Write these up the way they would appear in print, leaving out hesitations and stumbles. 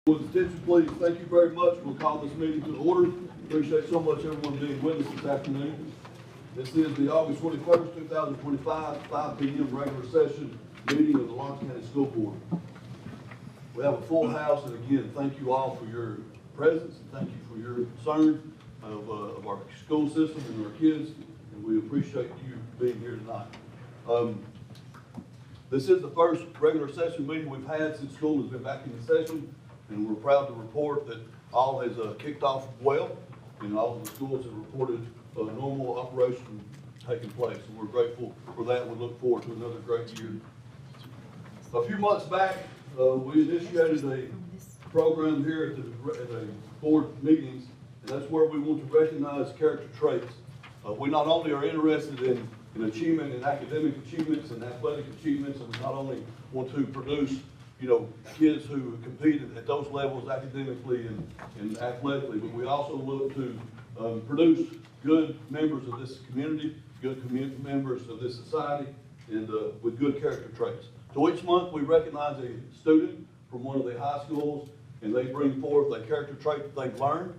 With attention, please. Thank you very much. We'll call this meeting to order. Appreciate so much everyone being with us this afternoon. This is the August 21st, 2025, 5 p.m. regular session meeting of the Lawrence County School Board. We have a full house, and again, thank you all for your presence, and thank you for your concern of our school system and our kids, and we appreciate you being here tonight. This is the first regular session meeting we've had since school has been back in the session, and we're proud to report that all has kicked off well, and all of the schools have reported normal operation taking place, and we're grateful for that. We look forward to another great year. A few months back, we initiated a program here at the board meetings, and that's where we want to recognize character traits. We not only are interested in achievement and academic achievements and athletic achievements, and we not only want to produce, kids who compete at those levels academically and athletically, but we also look to produce good members of this community, good members of this society, and with good character traits. So each month we recognize a student from one of the high schools, and they bring forth a character trait that they've learned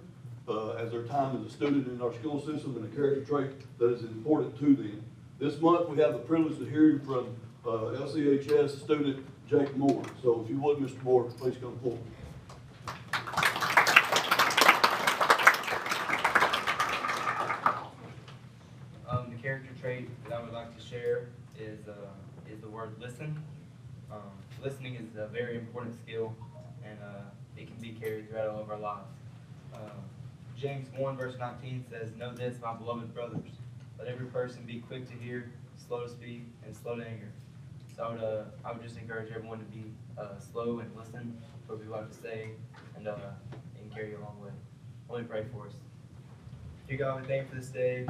as their time as a student in our school system, and a character trait that is important to them. This month we have the privilege of hearing from LCHS student Jake Moore. So if you would, Mr. Moore, please come forward. The character trait that I would like to share is the word listen. Listening is a very important skill, and it can be carried throughout all of our lives. James 1 verse 19 says, "Know this, my beloved brothers, let every person be quick to hear, slow to speak, and slow to anger." So I would just encourage everyone to be slow and listen to what people have to say, and carry you a long way. Let me pray for us. Dear God, we thank you for this day.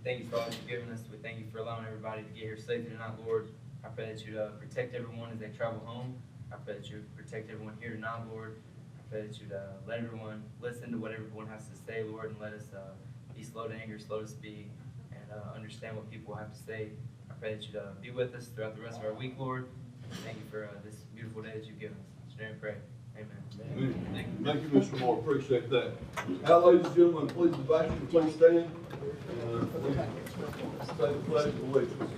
Thank you for all that you've given us. We thank you for allowing everybody to get here safely tonight, Lord. I pray that you protect everyone as they travel home. I pray that you protect everyone here tonight, Lord. I pray that you'd let everyone listen to what everyone has to say, Lord, and let us be slow to anger, slow to speak, and understand what people have to say. I pray that you'd be with us throughout the rest of our week, Lord. Thank you for this beautiful day that you've given us. Today I pray. Amen. Thank you, Mr. Moore. Appreciate that. Now, ladies and gentlemen, please invite you to please stand. Say the pledge of allegiance.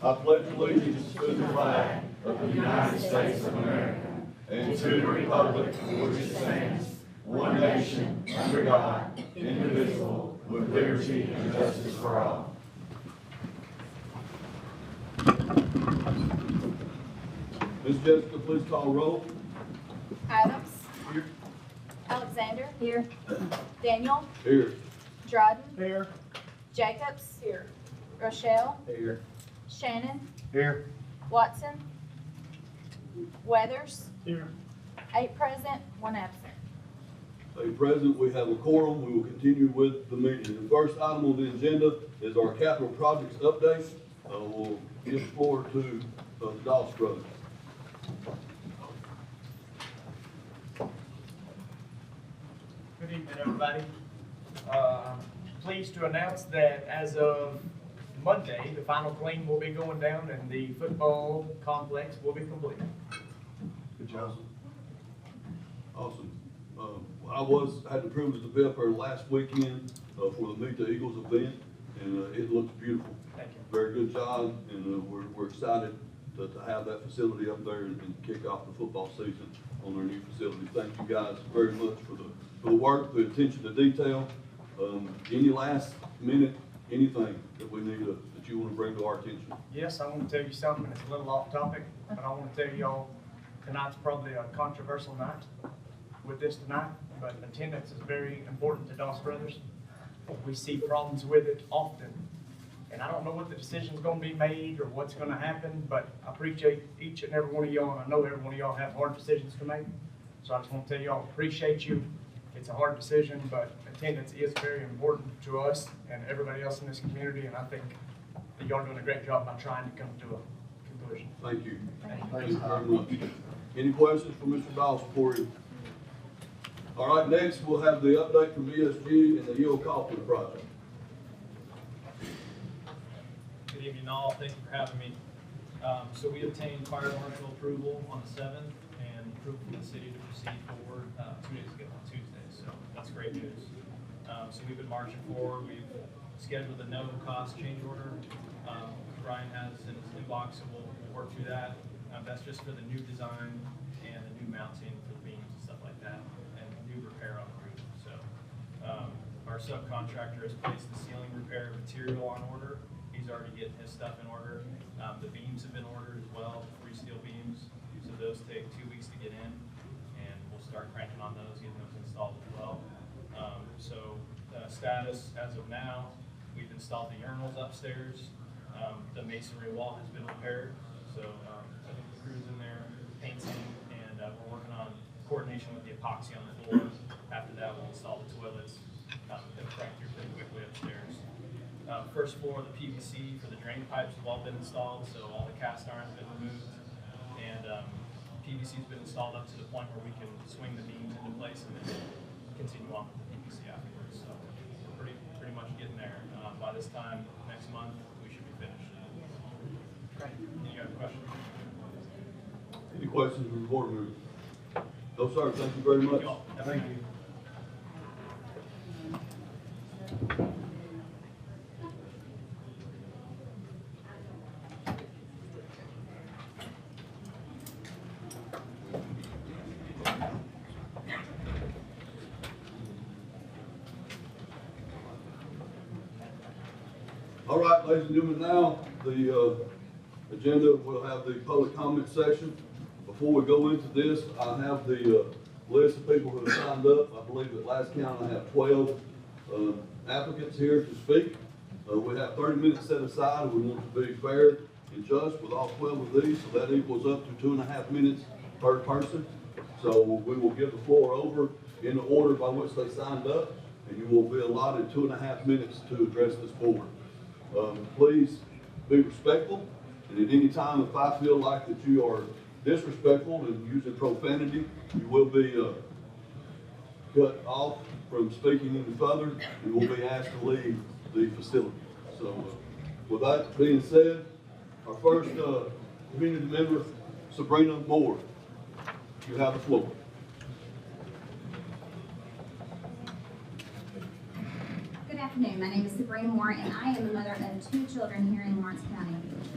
I pledge allegiance to the flag of the United States of America and to the republic for which it stands, one nation, under God, indivisible, with liberty and justice for all. Ms. Jessica, please call roll. Adams. Here. Alexander. Here. Daniel. Here. Dryden. Here. Jacobs. Here. Rochelle. Here. Shannon. Here. Watson. Weathers. Here. 8 present, 1 absent. Say present, we have a quorum. We will continue with the meeting. The first item on the agenda is our capital projects update. We'll give the floor to the Doss brothers. Good evening, everybody. Pleased to announce that as of Monday, the final clean will be going down and the football complex will be completed. Good job. Awesome. I had the privilege to be up there last weekend for the Meet the Eagles event, and it looks beautiful. Thank you. Very good job, and we're excited to have that facility up there and kick off the football season on our new facility. Thank you guys very much for the work, the attention to detail. Any last minute, anything that we need that you want to bring to our attention? Yes, I want to tell you something that's a little off topic, but I want to tell y'all tonight's probably a controversial night with this tonight, but attendance is very important to Doss Brothers. We see problems with it often, and I don't know what the decision's going to be made or what's going to happen, but I appreciate each and every one of y'all, and I know every one of y'all have hard decisions to make. So I just want to tell y'all, appreciate you. It's a hard decision, but attendance is very important to us and everybody else in this community, and I think that y'all are doing a great job by trying to come to a conclusion. Thank you. Thank you very much. Any questions for Mr. Doss before you? All right, next we'll have the update from ESG and the Yale Kaufman project. Good evening all, thank you for having me. So we obtained fire marshal approval on the 7th and approval from the city to proceed forward we've been marching for. We've scheduled a no-cost change order. Ryan has in his inbox, and we'll work through that. That's just for the new design and the new mounting for the beams and stuff like that, and new repair on the roof. So our subcontractor has placed the ceiling repair material on order. He's already getting his stuff in order. The beams have been ordered as well, the free steel beams. So those take 2 weeks to get in, and we'll start cranking on those, getting those installed as well. Status as of now, we've installed the urinals upstairs. The masonry wall has been repaired, so I think the crew's in there painting, and we're working on coordination with the epoxy on the floor. After that, we'll install the toilets. They'll crank through pretty quickly upstairs. First floor, the PVC for the drain pipes have all been installed, so all the cast iron has been removed, and PVC has been installed up to the point where we can swing the beams into place and then continue on with the PVC afterwards. So we're pretty much getting there. By this time next month, we should be finished. Any other questions? Any questions from the board members? No, sir. Thank you very much. Thank you. All right, ladies and gentlemen, now the agenda, we'll have the public comment session. Before we go into this, I have the list of people who have signed up. I believe at last count I have 12 applicants here to speak. We have 30 minutes set aside. We want to be fair and just with all 12 of these, so that equals up to 2.5 minutes per person. So we will give the floor over in the order by which they signed up, and you will be allotted 2.5 minutes to address this board. Please be respectful, and at any time, if I feel like that you are disrespectful and using profanity, you will be cut off from speaking any further and will be asked to leave the facility. So with that being said, our first community member, Sabrina Moore, you have the floor. Good afternoon. My name is Sabrina Moore, and I am the mother of 2 children here in Lawrence County.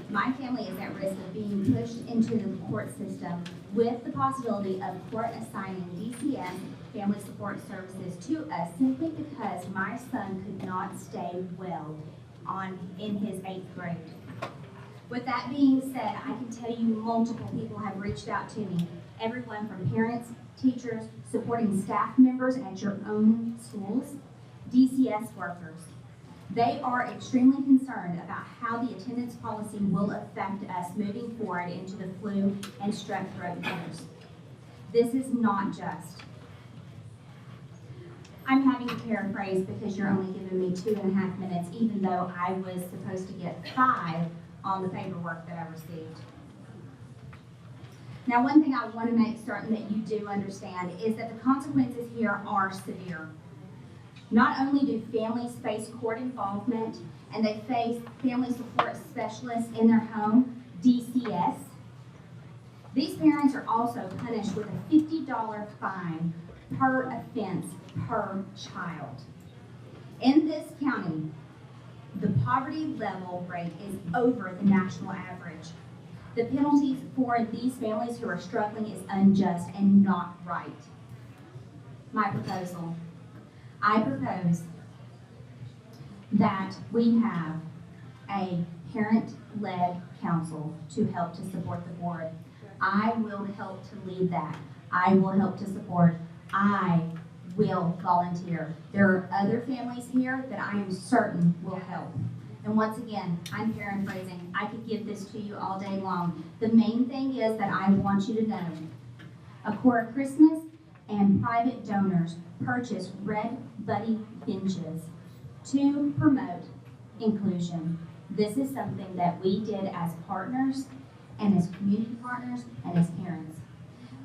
My family is at risk of being pushed into the court system with the possibility of court assigning DCS family support services to us simply because my son could not stay well in his 8th grade. With that being said, I can tell you multiple people have reached out to me, everyone from parents, teachers, supporting staff members at your own schools, DCS workers. They are extremely concerned about how the attendance policy will affect us moving forward into the flu and strep throat years. This is not just. I'm having to paraphrase because you're only giving me 2.5 minutes, even though I was supposed to get 5 on the paperwork that I received. Now, one thing I want to make certain that you do understand is that the consequences here are severe. Not only do families face court involvement and they face family support specialists in their home, DCS, these parents are also punished with a $50 fine per offense per child. In this county, the poverty level rate is over the national average. The penalty for these families who are struggling is unjust and not right. My proposal. I propose that we have a parent-led council to help to support the board. I will help to lead that. I will help to support. I will volunteer. There are other families here that I am certain will help. And once again, I'm paraphrasing. I could give this to you all day long. The main thing is that I want you to know, Akora Christmas and private donors purchase Red Buddy benches to promote inclusion. This is something that we did as partners and as community partners and as parents.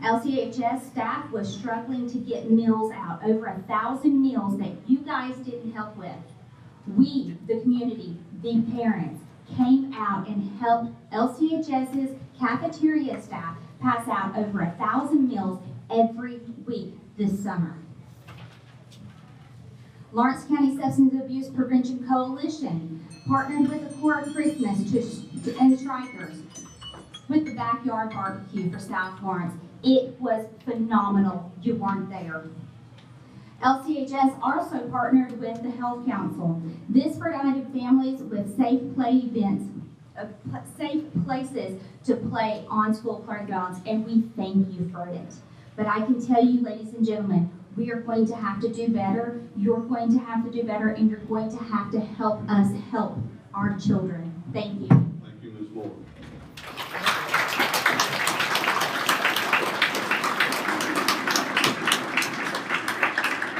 LCHS staff was struggling to get meals out, over 1,000 meals that you guys didn't help with. We, the community, the parents, came out and helped LCHS's cafeteria staff pass out over 1,000 meals every week this summer. Lawrence County Substance Abuse Prevention Coalition partnered with the Core of Christmas and Strikers with the backyard barbecue for South Lawrence. It was phenomenal. You weren't there. LCHS also partnered with the Health Council. This provided families with safe play events, safe places to play on school playgrounds, and we thank you for it. But I can tell you, ladies and gentlemen, we are going to have to do better. You're going to have to do better, and you're going to have to help us help our children. Thank you. Thank you, Ms. Moore.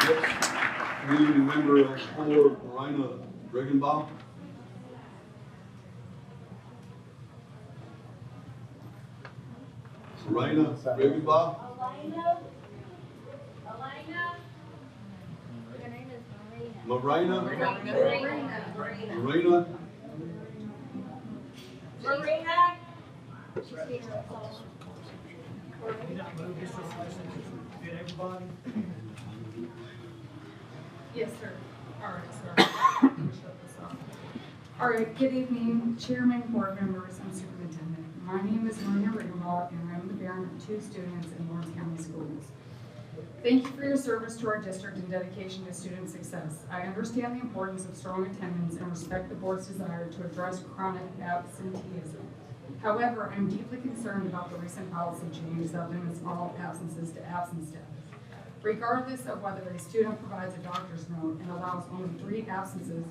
Next, community member of four, Marina Regenbaum. Marina Regenbaum. Your name is Marina. Marina. Marina. She's here. Good, everybody? Yes, sir. All right, sir. Shut this off. All right, good evening, Chairman, board members, and Superintendent. My name is Marina Riggenbach, and I'm the parent of 2 students in Lawrence County Schools. Thank you for your service to our district and dedication to student success. I understand the importance of strong attendance and respect the board's desire to address chronic absenteeism. However, I'm deeply concerned about the recent policy change that limits all absences to absence status. Regardless of whether a student provides a doctor's note and allows only 3 absences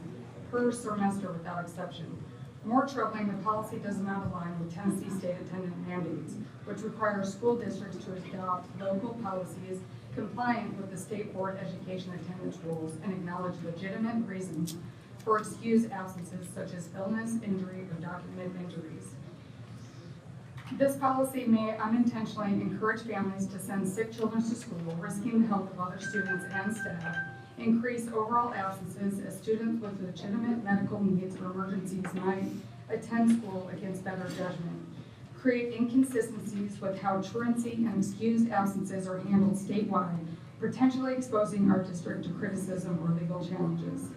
per semester without exception. More troubling, the policy does not align with Tennessee state attendance mandates, which require school districts to adopt local policies compliant with the state board education attendance rules and acknowledge legitimate reasons for excused absences such as illness, injury, or documented injuries. This policy may unintentionally encourage families to send sick children to school, risking the health of other students and staff, increase overall absences as students with legitimate medical needs or emergencies might attend school against better judgment, create inconsistencies with how truancy and excused absences are handled statewide, potentially exposing our district to criticism or legal challenges.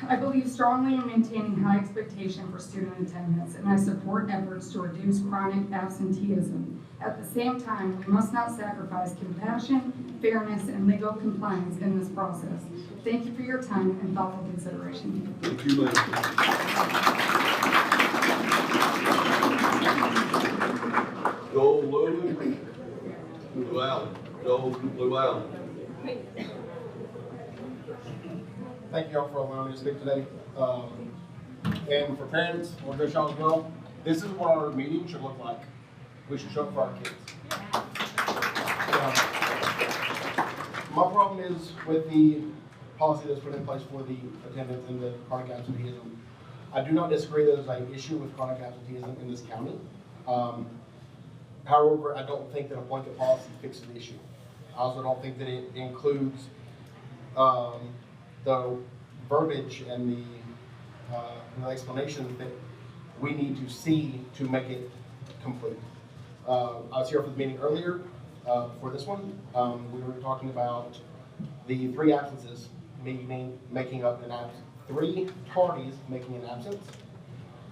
I believe strongly in maintaining high expectation for student attendance, and I support efforts to reduce chronic absenteeism. At the same time, we must not sacrifice compassion, fairness, and legal compliance in this process. Thank you for your time and thoughtful consideration. Thank you, ma'am. Joel Llewellyn. Joel Llewellyn. Thank you all for allowing me to speak today. And for parents, I want to show as well, this is what our meeting should look like. We should show up for our kids. My problem is with the policy that's put in place for the attendance and the chronic absenteeism. I do not disagree that there's an issue with chronic absenteeism in this county. However, I don't think that a blanket policy fixes the issue. I also don't think that it includes the verbiage and the explanations that we need to see to make it complete. I was here for the meeting earlier for this one. We were talking about the 3 absences making up an absence. 3 parties making an absence.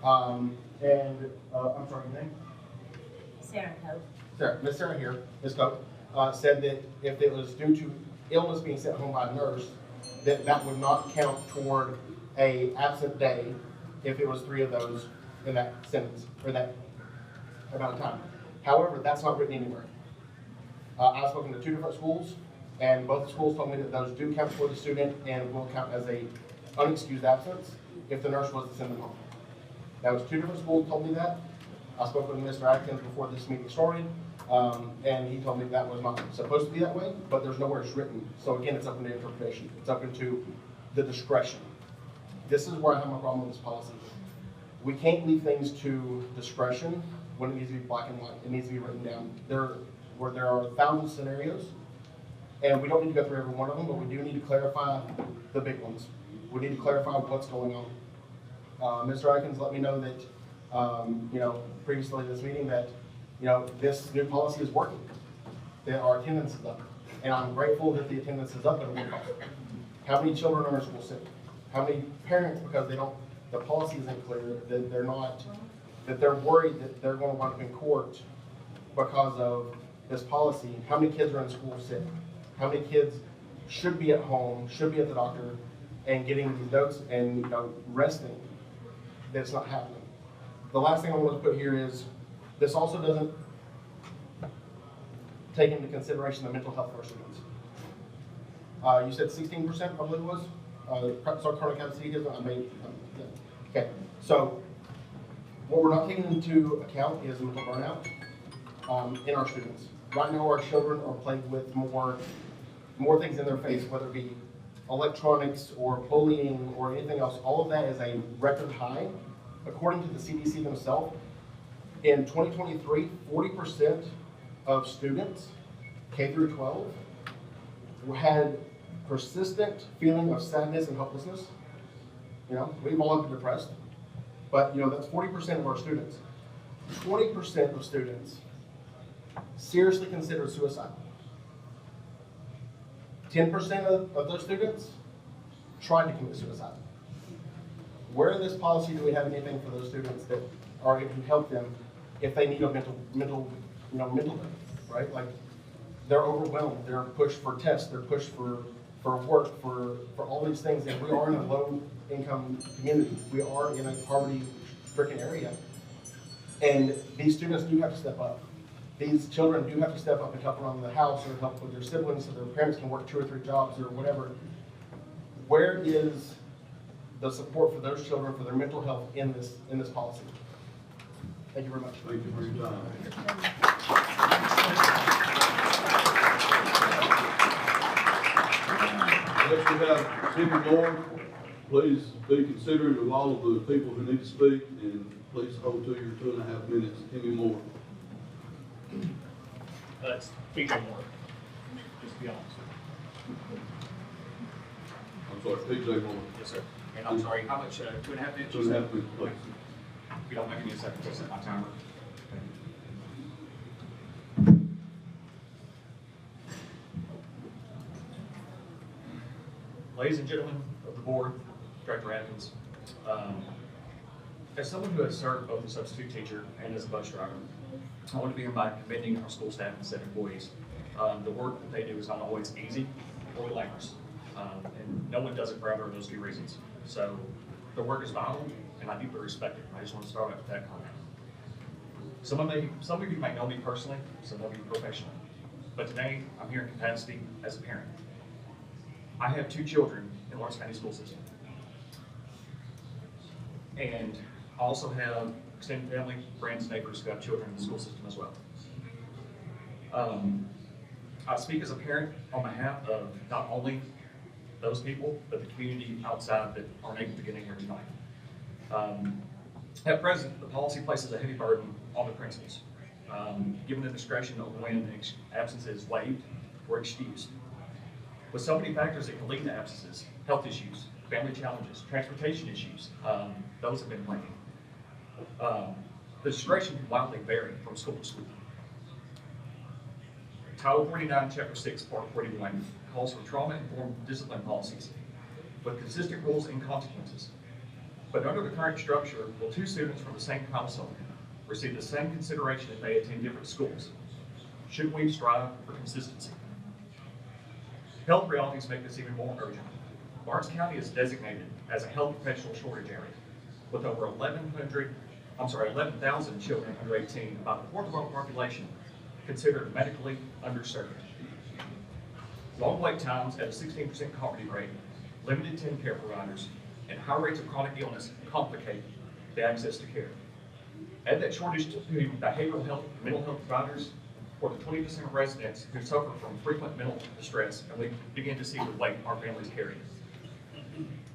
I'm sorry, your name? Sarah Cope. Sarah, Miss Sarah here, Ms. Cope, said that if it was due to illness being sent home by a nurse, that would not count toward a absent day if it was 3 of those in that sentence, or that amount of time. However, that's not written anywhere. I've spoken to 2 different schools, and both schools told me that those do count for the student and will count as a unexcused absence if the nurse was to send them home. That was 2 different schools told me that. I spoke with Mr. Atkins before this meeting started, and he told me that was not supposed to be that way, but there's nowhere it's written. So again, it's open to interpretation. It's open to the discretion. This is where I have my problem with this policy. We can't leave things to discretion when it needs to be black and white. It needs to be written down. There are 1,000 scenarios, and we don't need to go through every one of them, but we do need to clarify the big ones. We need to clarify what's going on. Mr. Atkins let me know that, previously in this meeting that, this new policy is working. That our attendance is up. And I'm grateful that the attendance is up at a low cost. How many children are in school sick? How many parents, because the policy isn't clear, that they're worried that they're going to wind up in court because of this policy. How many kids are in school sick? How many kids should be at home, should be at the doctor, and getting these notes and resting? That's not happening. The last thing I want to put here is, this also doesn't take into consideration the mental health of our students. You said 16%, I believe it was? So chronic absenteeism, okay. So what we're not taking into account is mental burnout in our students. Right now, our children are plagued with more things in their face, whether it be electronics or bullying or anything else. All of that is a record high. According to the CDC themselves, in 2023, 40% of students, K through 12, had persistent feeling of sadness and hopelessness. We've all been depressed, but that's 40% of our students. 20% of students seriously considered suicide. 10% of those students tried to commit suicide. Where in this policy do we have anything for those students that are able to help them if they need a mental health, right? Like, they're overwhelmed, they're pushed for tests, they're pushed for work, for all these things, and we are in a low income community. We are in a poverty-stricken area. And these students do have to step up. These children do have to step up and help around the house or help with their siblings so their parents can work 2 or 3 jobs or whatever. Where is the support for those children, for their mental health in this policy? Thank you very much. Thank you for your time. Next we have Timmy Moore. Please be considerate of all of the people who need to speak, and please hold to your 2.5 minutes. Timmy Moore. That's PJ Moore, just to be honest. I'm sorry, PJ Moore. Yes, sir. And I'm sorry, how much, 2.5 minutes? 2.5 minutes, please. If you don't make me a second, to set my timer. Ladies and gentlemen of the board, Director Atkins, as someone who has served both as a substitute teacher and as a bus driver, I want to begin by commending our school staff and staff employees. The work that they do is not always easy or glamorous, and no one does it for either of those 2 reasons. So the work is vital, and I deeply respect it. I just want to start out with that comment. Some of you may know me personally, some of you professionally, but today I'm here in capacity as a parent. I have 2 children in Lawrence County School System, and I also have extended family, friends, neighbors who have children in the school system as well. I speak as a parent on behalf of not only those people, but the community outside that aren't able to get in here tonight. At present, the policy places a heavy burden on the principals, given the discretion of when absence is waived or excused. With so many factors that can lead to absences, health issues, family challenges, transportation issues, those have been waived. The discretion can widely vary from school to school. Title 49, Chapter 6, Part 41 calls for trauma-informed discipline policies with consistent rules and consequences. But under the current structure, will 2 students from the same household receive the same consideration if they attend different schools? Shouldn't we strive for consistency? Health realities make this even more urgent. Lawrence County is designated as a health professional shortage area, with over 11,000 children under 18, about 1/4 of our population considered medically underserved. Long wait times at a 16% poverty rate, limited 10 care providers, and high rates of chronic illness complicate the access to care. Add that shortage to behavioral health, mental health providers for the 20% of residents who suffer from frequent mental distress, and we begin to see the weight our families carry.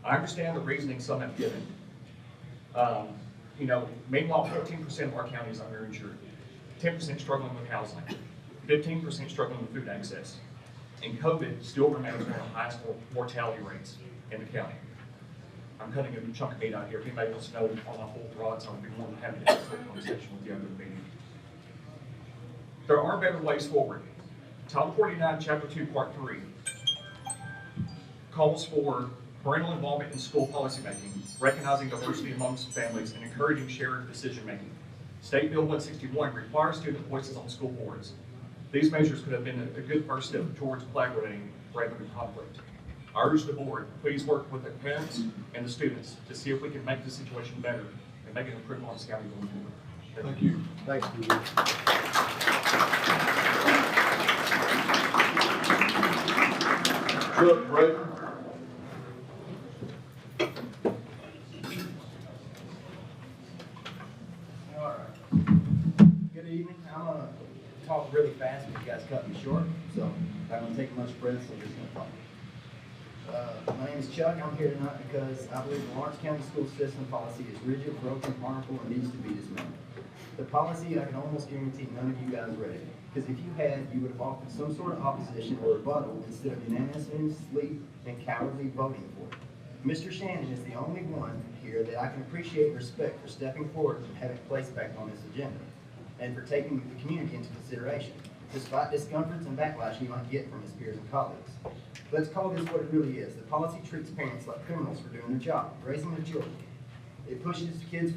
I understand the reasoning some have given. Meanwhile, 14% of our county is underinsured, 10% struggling with housing, 15% struggling with food access, and COVID still remains one of the highest mortality rates in the county. I'm cutting a chunk of meat out here. If anybody wants to know on my full throats, I would be more than happy to have a conversation with you after the meeting. There are better ways forward. Title 49, Chapter 2, Part 3 calls for parental involvement in school policymaking, recognizing diversity amongst families, and encouraging shared decision-making. State Bill 161 requires student voices on school boards. These measures could have been a good first step towards collaborating rather than conflict. I urge the board, please work with the parents and the students to see if we can make the situation better and make an improvement on Scouting going forward. Thank you. Thanks, Steve. Chuck Braden. All right. Good evening. I'm gonna talk really fast, but you guys cut me short, so I don't take much breath, so I'm just gonna talk. My name is Chuck. I'm here tonight because I believe the Lawrence County school system policy is rigid, broken, harmful, and needs to be dismantled. The policy, I can almost guarantee none of you guys read it, because if you had, you would have offered some sort of opposition or rebuttal instead of unanimously and cowardly voting for it. Mr. Shannon is the only one here that I can appreciate and respect for stepping forward and having placed back on this agenda, and for taking the community into consideration, despite discomforts and backlash he might get from his peers and colleagues. Let's call this what it really is. The policy treats parents like criminals for doing their job, raising their children. It punishes kids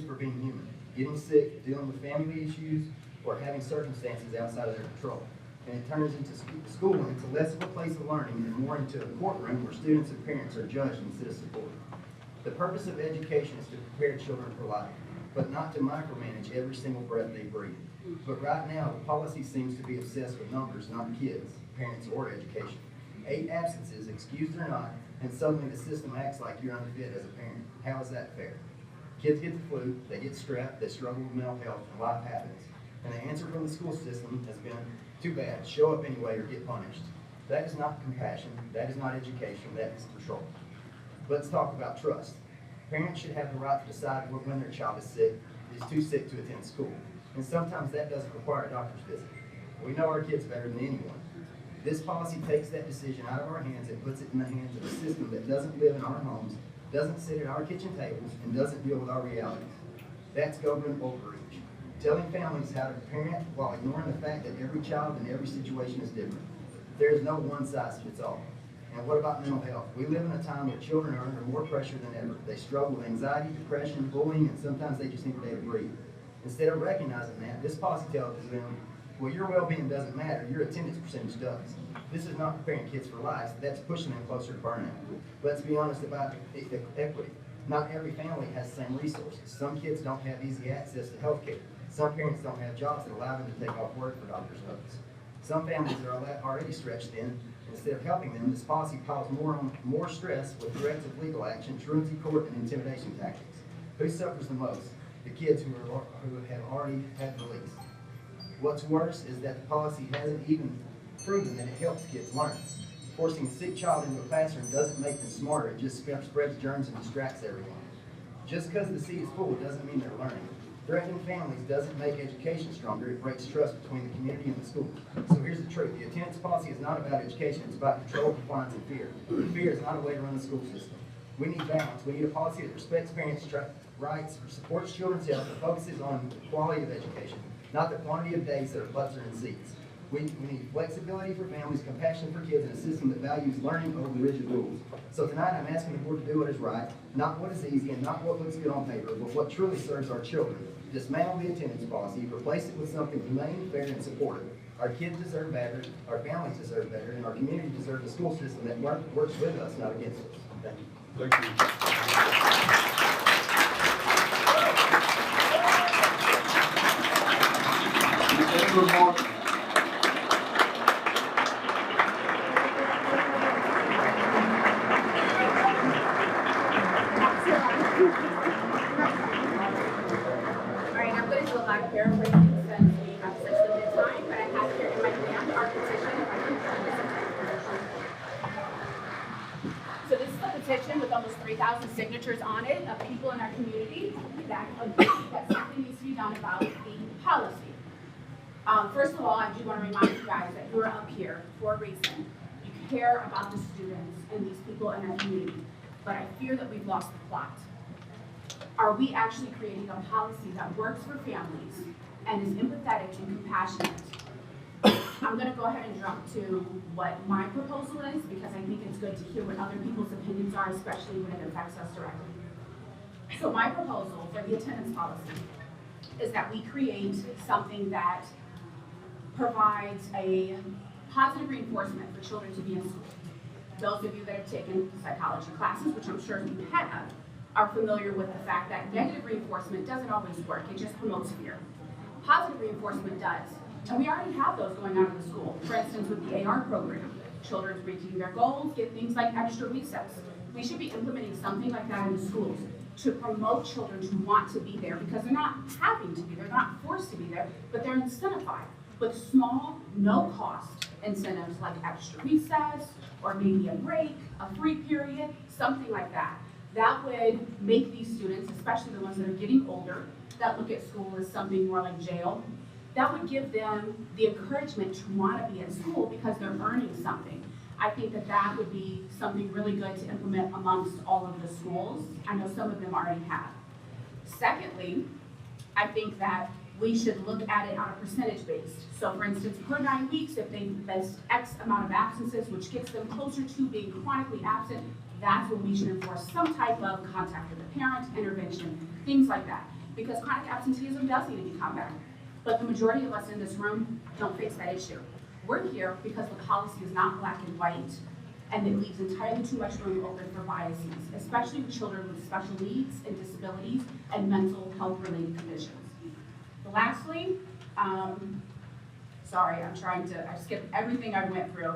for being human, getting sick, dealing with family issues, or having circumstances outside of their control. And it turns into school into less of a place of learning and more into a courtroom where students and parents are judged instead of supported. The purpose of education is to prepare children for life, but not to micromanage every single breath they breathe. But right now, the policy seems to be obsessed with numbers, not kids, parents, or education. 8 absences, excused or not, and suddenly the system acts like you're unfit as a parent. How is that fair? Kids get the flu, they get strep, they struggle with mental health, and life happens. And the answer from the school system has been, too bad, show up anyway or get punished. That is not compassion, that is not education, that is control. Let's talk about trust. Parents should have the right to decide when their child is too sick to attend school. And sometimes that doesn't require a doctor's visit. We know our kids better than anyone. This policy takes that decision out of our hands and puts it in the hands of a system that doesn't live in our homes, doesn't sit at our kitchen tables, and doesn't deal with our realities. That's government overreach. Telling families how to parent while ignoring the fact that every child and every situation is different. There is no one size fits all. And what about mental health? We live in a time where children are under more pressure than ever. They struggle with anxiety, depression, bullying, and sometimes they just need a day to breathe. Instead of recognizing that, this policy tells them, well, your well-being doesn't matter, your attendance percentage does. This is not preparing kids for life, that's pushing them closer to burnout. Let's be honest about equity. Not every family has the same resources. Some kids don't have easy access to health care. Some parents don't have jobs that allow them to take off work for doctor's notes. Some families are already stretched thin. Instead of helping them, this policy piles more stress with threats of legal action, truancy court, and intimidation tactics. Who suffers the most? The kids who have already had release. What's worse is that the policy hasn't even proven that it helps kids learn. Forcing a sick child into a classroom doesn't make them smarter, it just spreads germs and distracts everyone. Just because the seat is full doesn't mean they're learning. Threatening families doesn't make education stronger, it breaks trust between the community and the school. So here's the truth, the attendance policy is not about education, it's about control, compliance, and fear. Fear is not a way to run the school system. We need balance, we need a policy that respects parents' rights, supports children's health, and focuses on the quality of education, not the quantity of days that our butts are in seats. We need flexibility for families, compassion for kids, and a system that values learning over rigid rules. So tonight I'm asking the board to do what is right, not what is easy and not what looks good on paper, but what truly serves our children. Dismantle the attendance policy, replace it with something humane, fair, and supportive. Our kids deserve better, our families deserve better, and our community deserves a school system that works with us, not against us. Thank you. Thank you. Amber Martin. Alright, I'm going to do a lot of paraphrasing since we have such limited time, but I have here in my hand our petition. So this is a petition with almost 3,000 signatures on it of people in our community that agree that something needs to be done about the policy. First of all, I do want to remind you guys that you're up here for a reason. You care about the students and these people in our community, but I fear that we've lost the plot. Are we actually creating a policy that works for families and is empathetic and compassionate I'm gonna go ahead and jump to what my proposal is, because I think it's good to hear what other people's opinions are, especially when it affects us directly. So my proposal for the attendance policy is that we create something that provides a positive reinforcement for children to be in school. Those of you that have taken psychology classes, which I'm sure you have, are familiar with the fact that negative reinforcement doesn't always work, it just promotes fear. Positive reinforcement does, and we already have those going on in the school. For instance, with the AR program, children reaching their goals get things like extra recess. We should be implementing something like that in the schools to promote children to want to be there, because they're not having to be, they're not forced to be there, but they're incentivized with small, no-cost incentives like extra recess, or maybe a break, a free period, something like that. That would make these students, especially the ones that are getting older, that look at school as something more like jail, that would give them the encouragement to want to be at school because they're earning something. I think that that would be something really good to implement amongst all of the schools. I know some of them already have. Secondly, I think that we should look at it on a percentage based. So for instance, per 9 weeks, if they missed X amount of absences, which gets them closer to being chronically absent, that's when we should enforce some type of contact with the parent, intervention, things like that. Because chronic absenteeism does need to be combated. But the majority of us in this room don't face that issue. We're here because the policy is not black and white, and it leaves entirely too much room open for biases, especially with children with special needs and disabilities and mental health related conditions. Lastly, sorry, I skipped everything I went through.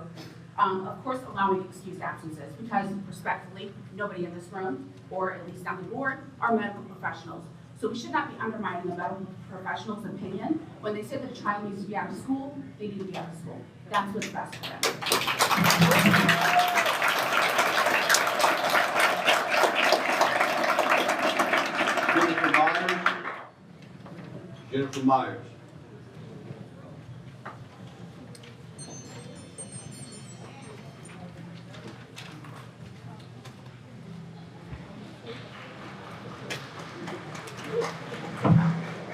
Of course, allowing excused absences, because respectfully, nobody in this room, or at least on the board, are medical professionals. So we should not be undermining the medical professional's opinion. When they say that a child needs to be out of school, they need to be out of school. That's what's best for them. Jennifer Myers.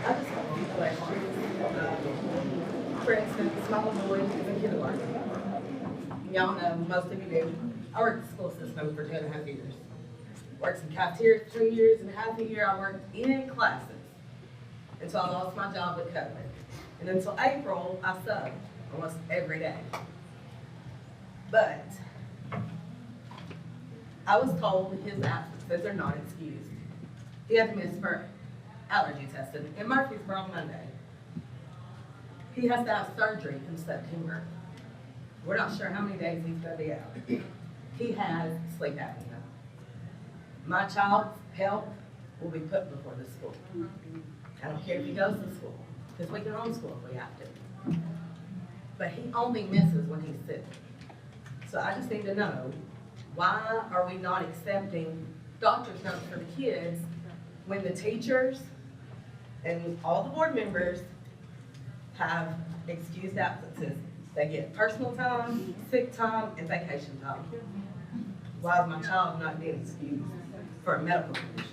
I just have a few questions. For instance, my little boy is in kindergarten. Y'all know, most of you do. I worked in the school system for 2.5 years. Worked in cafeteria for 2 years, and half a year I worked in classes until I lost my job with COVID. And until April, I subbed almost every day. But I was told his absences are not excused. He had to miss for allergy testing in Murfreesboro on Monday. He has to have surgery in September. We're not sure how many days he's gonna be out. He has sleep apnea. My child's health will be put before the school. I don't care if he goes to school, because we can homeschool if we have to. But he only misses when he's sick. So I just need to know, why are we not accepting doctor's notes for the kids when the teachers and all the board members have excused absences? They get personal time, sick time, and vacation time. Why is my child not being excused for a medical condition?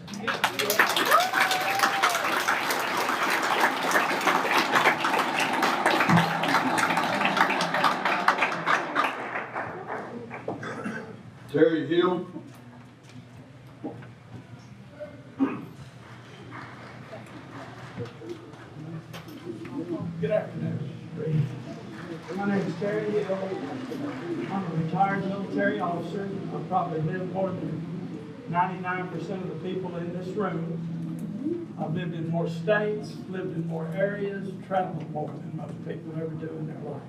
Terry Hill. Good afternoon. My name is Terry Hill. I'm a retired military officer. I've probably lived more than 99% of the people in this room. I've lived in more states, lived in more areas, traveled more than most people ever do in their life.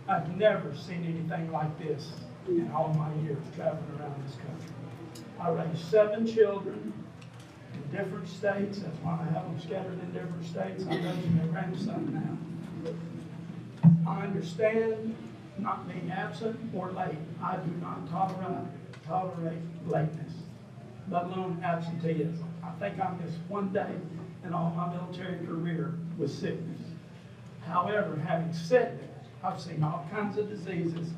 I've never seen anything like this in all my years traveling around this country. I raised 7 children in different states. That's why I have them scattered in different states. I'm raising their grandson now. I understand not being absent or late. I do not tolerate lateness, let alone absenteeism. I think I missed 1 day in all my military career with sickness. However, having said that, I've seen all kinds of diseases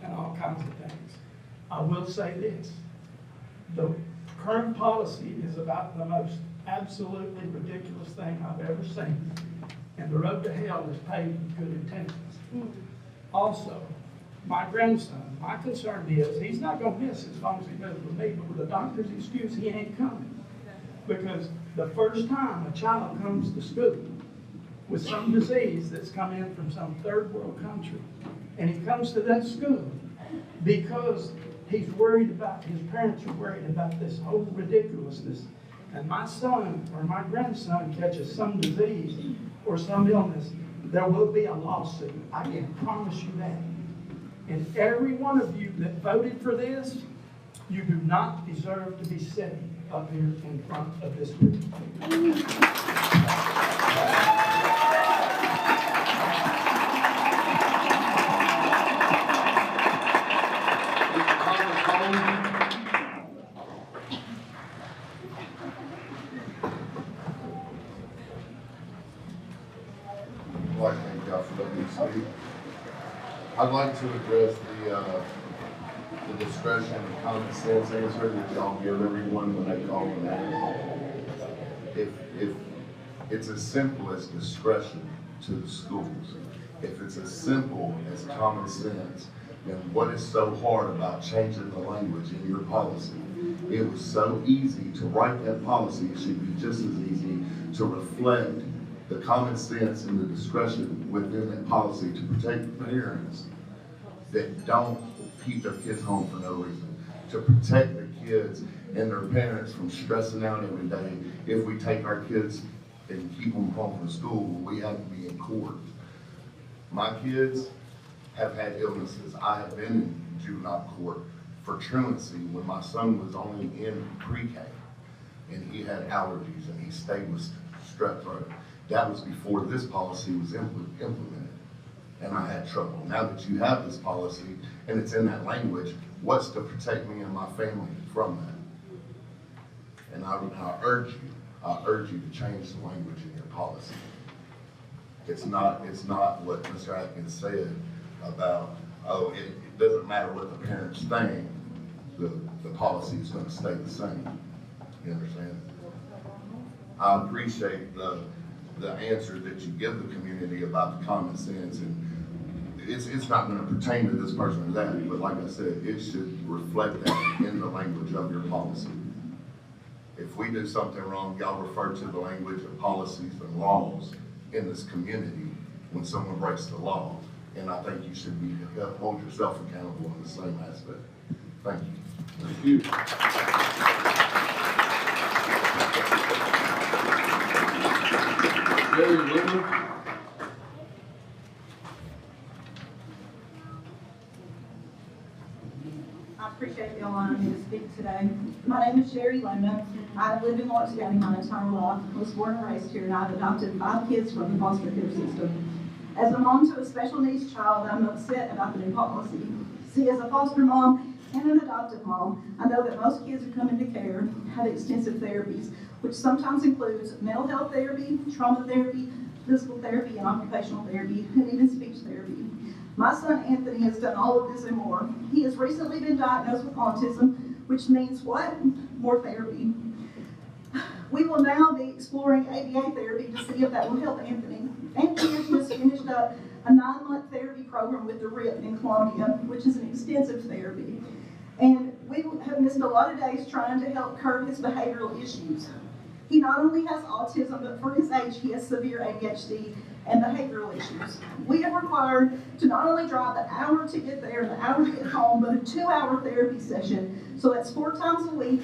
and all kinds of things. I will say this, the current policy is about the most absolutely ridiculous thing I've ever seen. And the road to hell is paved with good intentions. Also, my grandson, my concern is, he's not gonna miss as long as he does with me, but with the doctor's excuse, he ain't coming. Because the first time a child comes to school with some disease that's come in from some third world country, and he comes to that school because he's worried about, his parents are worried about this whole ridiculousness, and my son or my grandson catches some disease or some illness, there will be a lawsuit. I can promise you that. And every one of you that voted for this, you do not deserve to be sitting up here in front of this group. Well, I thank y'all for letting me speak. I'd like to address the discretion and common sense answer that y'all give everyone when they call and ask. If it's as simple as discretion to the schools, if it's as simple as common sense, then what is so hard about changing the language in your policy? It was so easy to write that policy, it should be just as easy to reflect the common sense and the discretion within that policy to protect parents that don't keep their kids home for no reason, to protect the kids and their parents from stressing out every day. If we take our kids and keep them home from school, we have to be in court. My kids have had illnesses. I have been in juvenile court for truancy when my son was only in pre-K, and he had allergies and he stayed with strep throat. That was before this policy was implemented, and I had trouble. Now that you have this policy and it's in that language, what's to protect me and my family from that? And I urge you to change the language in your policy. It's not what Mr. Atkins said about, oh, it doesn't matter what the parents think, the policy is going to stay the same. You understand? I appreciate the answer that you give the community about the common sense, and it's not going to pertain to this person or that, but like I said, it should reflect that in the language of your policy. If we do something wrong, y'all refer to the language of policies and laws in this community when someone breaks the law, and I think you should hold yourself accountable in the same aspect. Thank you. Thank you. Jerry Lindler. I appreciate you allowing me to speak today. My name is Sherry Lehman. I've lived in Lawrence County my entire life, was born and raised here, and I've adopted 5 kids from the foster care system. As a mom to a special needs child, I'm upset about the new policy. See, as a foster mom and an adoptive mom, I know that most kids who come into care have extensive therapies, which sometimes includes mental health therapy, trauma therapy, physical therapy, and occupational therapy, and even speech therapy. My son Anthony has done all of this and more. He has recently been diagnosed with autism, which means what? More therapy. We will now be exploring ABA therapy to see if that will help Anthony. Anthony has just finished up a 9-month therapy program with the RIP in Columbia, which is an extensive therapy. And we have missed a lot of days trying to help curb his behavioral issues. He not only has autism, but for his age, he has severe ADHD and behavioral issues. We have required to not only drive the hour to get there and the hour to get home, but a 2-hour therapy session. So that's 4 times a week,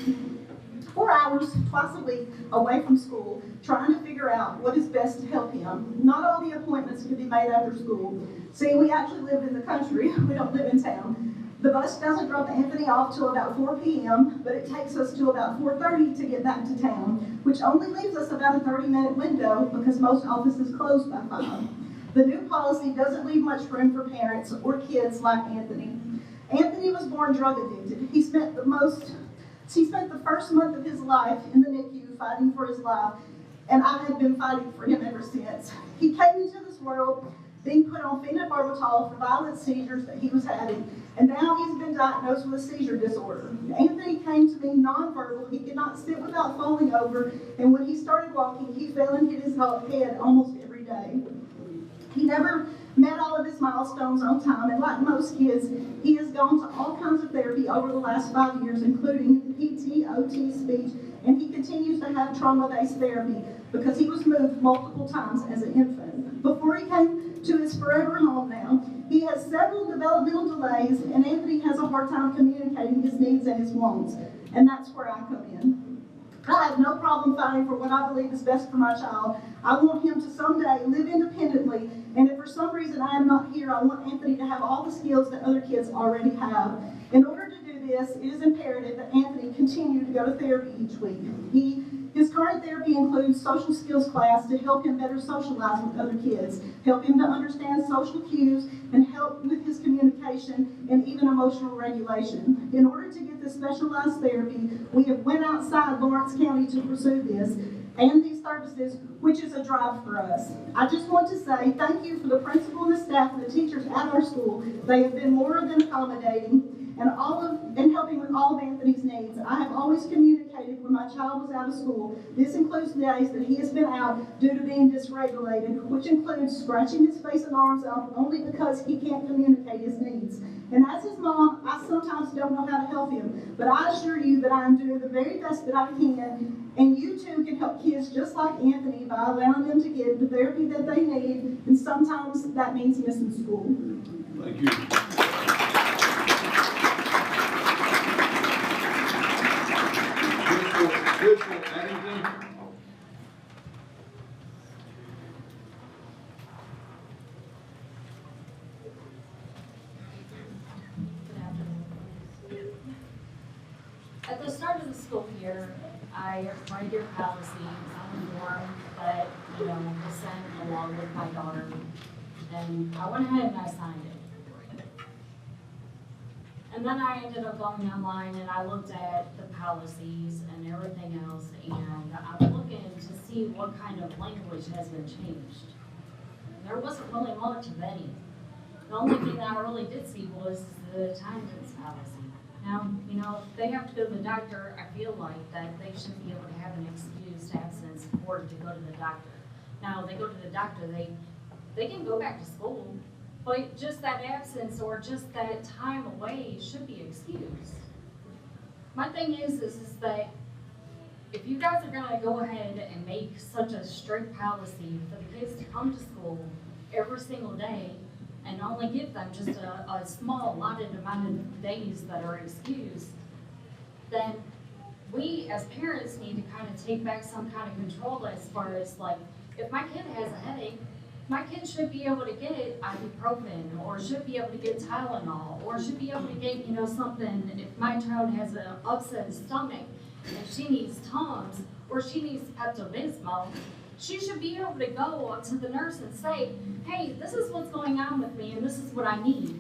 4 hours twice a week away from school, trying to figure out what is best to help him. Not all the appointments can be made after school. See, we actually live in the country, we don't live in town. The bus doesn't drop Anthony off till about 4 p.m., but it takes us till about 4:30 to get back to town, which only leaves us about a 30-minute window because most offices close by 5. The new policy doesn't leave much room for parents or kids like Anthony. Anthony was born drug addicted. He spent the first month of his life in the NICU fighting for his life, and I have been fighting for him ever since. He came into this world being put on phenobarbital for violent seizures that he was having, and now he's been diagnosed with a seizure disorder. Anthony came to me nonverbal. He could not sit without falling over, and when he started walking, he fell and hit his head almost every day. He never met all of his milestones on time, and like most kids, he has gone to all kinds of therapy over the last 5 years, including PT, OT, speech, and he continues to have trauma-based therapy because he was moved multiple times as an infant. Before he came to his forever home now, he has several developmental delays, and Anthony has a hard time communicating his needs and his wants, and that's where I come in. I have no problem fighting for what I believe is best for my child. I want him to someday live independently, and if for some reason I am not here, I want Anthony to have all the skills that other kids already have. In order to do this, it is imperative that Anthony continue to go to therapy each week. His current therapy includes social skills class to help him better socialize with other kids, help him to understand social cues, and help with his communication and even emotional regulation. In order to get this specialized therapy, we have went outside Lawrence County to pursue this and these services, which is a drive for us. I just want to say thank you for the principal and the staff and the teachers at our school. They have been more than accommodating and helping with all of Anthony's needs. I have always communicated when my child was out of school. This includes the days that he has been out due to being dysregulated, which includes scratching his face and arms out only because he can't communicate his needs. And as his mom, I sometimes don't know how to help him, but I assure you that I am doing the very best that I can, and you too can help kids just like Anthony by allowing them to get the therapy that they need, and sometimes that means missing school. Thank you. Crystal Addington. At the start of the school year, I read your policy on the form that, was sent along with my daughter, and I went ahead and I signed it. And then I ended up going online and I looked at the policies and everything else, and I'm looking to see what kind of language has been changed. And there wasn't really much of any. The only thing that I really did see was the attendance policy. Now, if they have to go to the doctor, I feel like that they should be able to have an excused absence or to go to the doctor. Now, they go to the doctor, they can go back to school, but just that absence or just that time away should be excused. My thing is that if you guys are gonna go ahead and make such a strict policy for the kids to come to school every single day and only give them just a small allotted amount of days that are excused, then we as parents need to kind of take back some kind of control as far as like, if my kid has a headache, my kid should be able to get ibuprofen, or should be able to get Tylenol, or should be able to get, something, if my child has an upset stomach and she needs Tums, or she needs Pepto-Bismol, she should be able to go up to the nurse and say, hey, this is what's going on with me and this is what I need.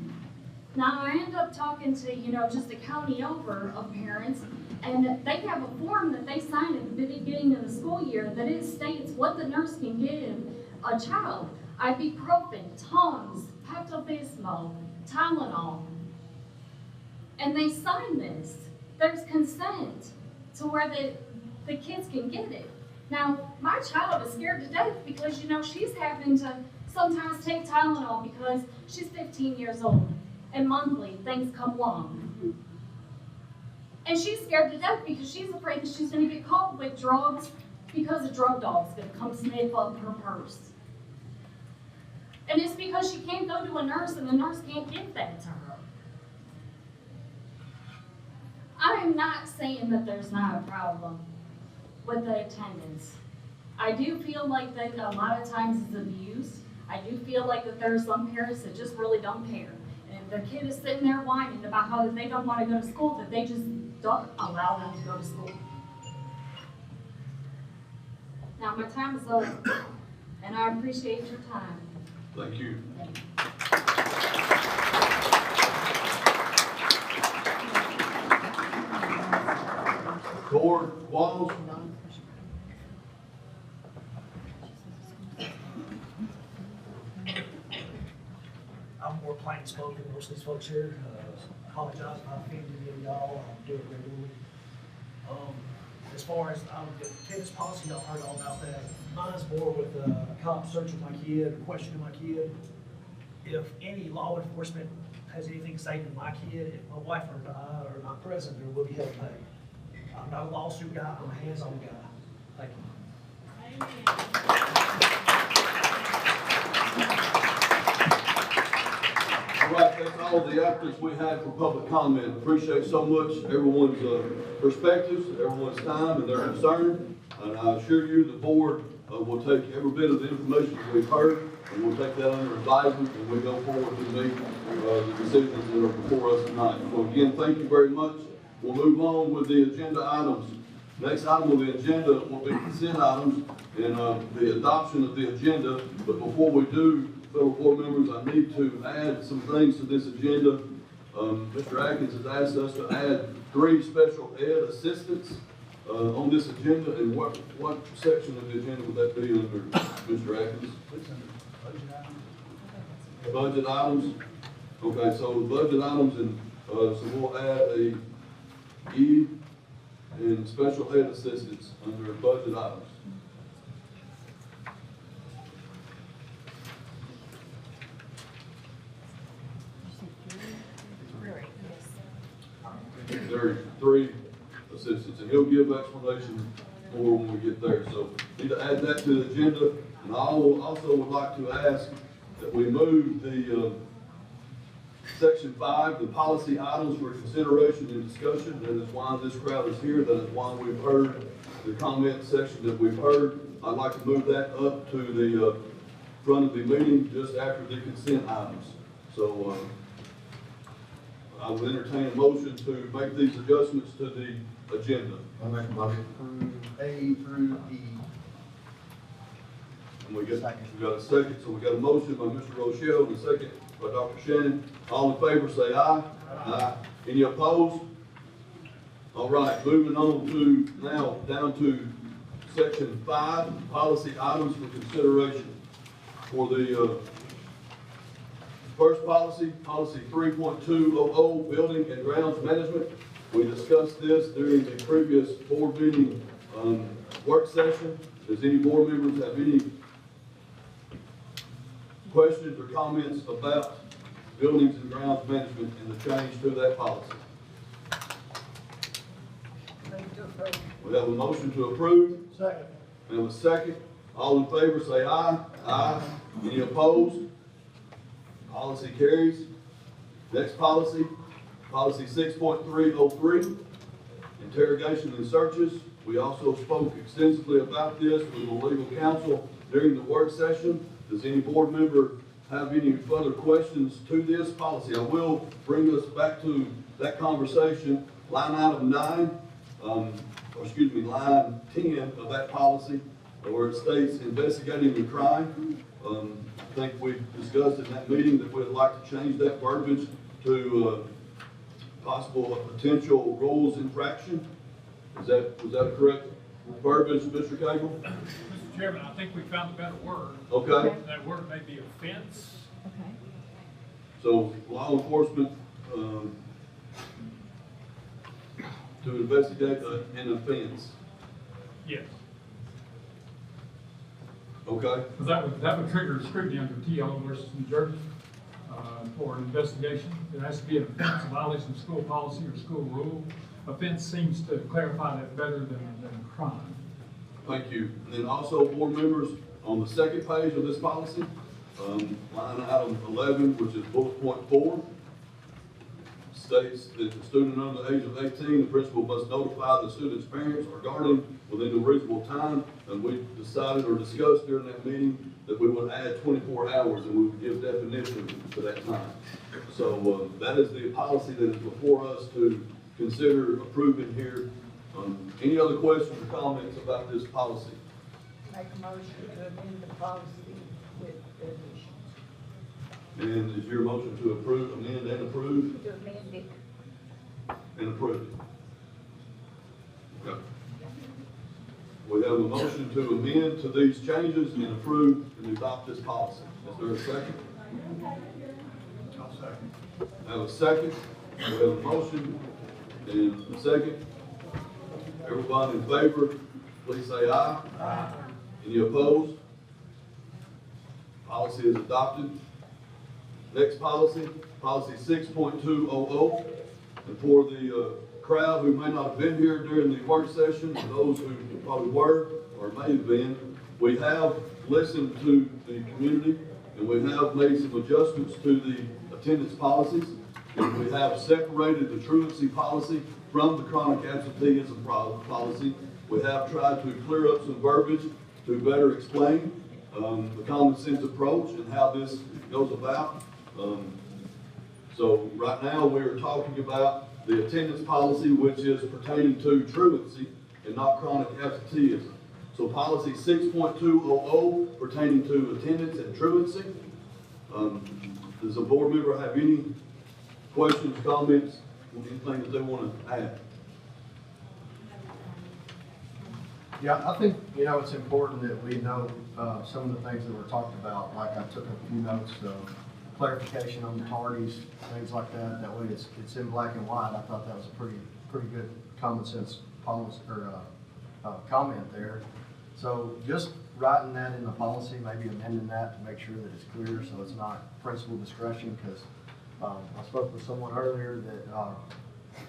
Now, I end up talking to, just a county over of parents, and they have a form that they sign at the beginning of the school year that it states what the nurse can give a child. Ibuprofen, Tums, Pepto-Bismol, Tylenol. And they sign this. There's consent to where the kids can get it. Now, my child is scared to death because, she's having to sometimes take Tylenol because she's 15 years old and monthly things come along. And she's scared to death because she's afraid that she's going to get caught with drugs because a drug dog's going to come sniff up her purse. And it's because she can't go to a nurse and the nurse can't give that to her. I am not saying that there's not a problem with the attendance. I do feel like that a lot of times it's abused. I do feel like that there are some parents that just really don't care. And if their kid is sitting there whining about how they don't want to go to school, that they just don't allow them to go to school. Now, my time is up, and I appreciate your time. Thank you. Cord Walls. I'm more plain spoken, most of these folks here. Apologize if I offended any of y'all. I do it regularly. As far as the attendance policy, y'all heard all about that. Mine's more with a cop searching my kid, or questioning my kid. if any law enforcement has anything to say to my kid, if my wife or I are not present, there will be hell paid. I'm not a lawsuit guy, I'm a hands-on guy. Thank All right, that's all the applicants we had for public comment. Appreciate so much everyone's perspectives, everyone's time, and their concern. And I assure you, the board will take every bit of the information that we've heard, and we'll take that under advisement when we go forward to make the decisions that are before us tonight. So again, thank you very much. We'll move on with the agenda items. Next item on the agenda will be consent items and the adoption of the agenda. But before we do, fellow board members, I need to add some things to this agenda. Mr. Atkins has asked us to add 3 special ed assistants on this agenda. And what section of the agenda would that be under, Mr. Atkins? Budget items. Okay, so budget items, and so we'll add a E and special ed assistants under budget items. There are 3 assistants, and he'll give explanation more when we get there. So need to add that to the agenda. And I also would like to ask that we move the Section 5, the policy items for consideration and discussion. That is why this crowd is here. That is why we've heard the comment section that we've heard. I'd like to move that up to the front of the meeting just after the consent items. So I will entertain a motion to make these adjustments to the agenda. I make a motion to approve A through E. And we got a second, so we got a motion by Mr. Rochelle and a second by Dr. Shannon. All in favor, say aye. Aye. Any opposed? All right, moving on to now down to Section 5, policy items for consideration. For the first policy, policy 3.200, building and grounds management. We discussed this during the previous board meeting work session. Does any board members have any questions or comments about buildings and grounds management and the change to that policy? We have a motion to approve. Second. We have a second. All in favor say aye. Aye. Any opposed? Policy carries. Next policy, policy 6.303, interrogation and searches. We also spoke extensively about this with the legal counsel during the work session. Does any board member have any further questions to this policy? I will bring us back to that conversation. Line item 9, line 10 of that policy, where it states investigating the crime. I think we discussed in that meeting that we'd like to change that verbiage to possible potential rules infraction. Was that correct verbiage, Mr. Cagle? Mr. Chairman, I think we found a better word. Okay. That word may be offense. Okay. So law enforcement to investigate an offense. Yes. Okay. Because that would trigger scrutiny under TO versus New Jersey for an investigation. It has to be an offense, a violation of school policy or school rule. Offense seems to clarify that better than crime. Thank you. And then also, board members, on the second page of this policy, line item 11, which is bullet point 4, states that the student under the age of 18, the principal must notify the student's parents or guardian within a reasonable time. And we decided or discussed during that meeting that we would add 24 hours and we would give definition to that time. So that is the policy that is before us to consider approving here. Any other questions or comments about this policy? Make a motion to amend the policy with additions. And is your motion to approve, amend and approve? To amend it. And approve. Okay. We have a motion to amend to these changes and approve and adopt this policy. Is there a second? I'll second. I have a second. We have a motion and a second. Everybody in favor, please say aye. Aye. Any opposed? Policy is adopted. Next policy, policy 6.200. And for the crowd who may not have been here during the work session, and those who probably were or may have been, we have listened to the community and we have made some adjustments to the attendance policies. And we have separated the truancy policy from the chronic absenteeism policy. We have tried to clear up some verbiage to better explain the common sense approach and how this goes about. So right now we're talking about the attendance policy, which is pertaining to truancy and not chronic absenteeism. So policy 6.200 pertaining to attendance and truancy. Does a board member have any questions, comments, anything that they want to add? Yeah, I think, it's important that we know some of the things that were talked about, like I took a few notes, clarification on the tardies, things like that. That way it's in black and white. I thought that was a pretty good common sense policy, or comment there. So just writing that in the policy, maybe amending that to make sure that it's clear so it's not principal discretion, because I spoke with someone earlier that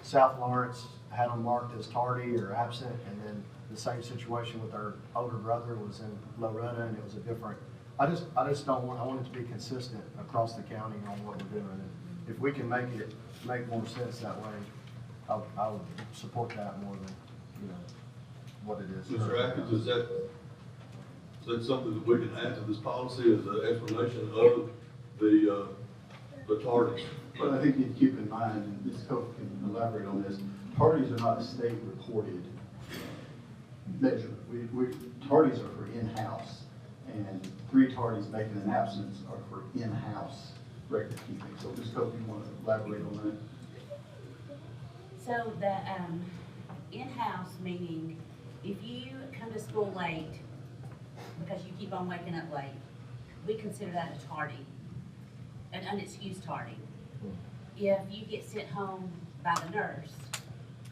South Lawrence had them marked as tardy or absent, and then the same situation with our older brother was in Loretta, and it was a different. I just don't want. I want it to be consistent across the county on what we're doing. And if we can make more sense that way, I would support that more than what it is. Mr. Atkins, is that something that we can add to this policy as an explanation of the tardies? But I think you keep in mind, and Ms. Cope can elaborate on this, tardies are not a state reported measure. Tardies are for in-house, and 3 tardies making an absence are for in-house record keeping. So Ms. Cope, you want to elaborate on that? So the in-house meaning, if you come to school late because you keep on waking up late, we consider that a tardy, an unexcused tardy. If you get sent home by the nurse,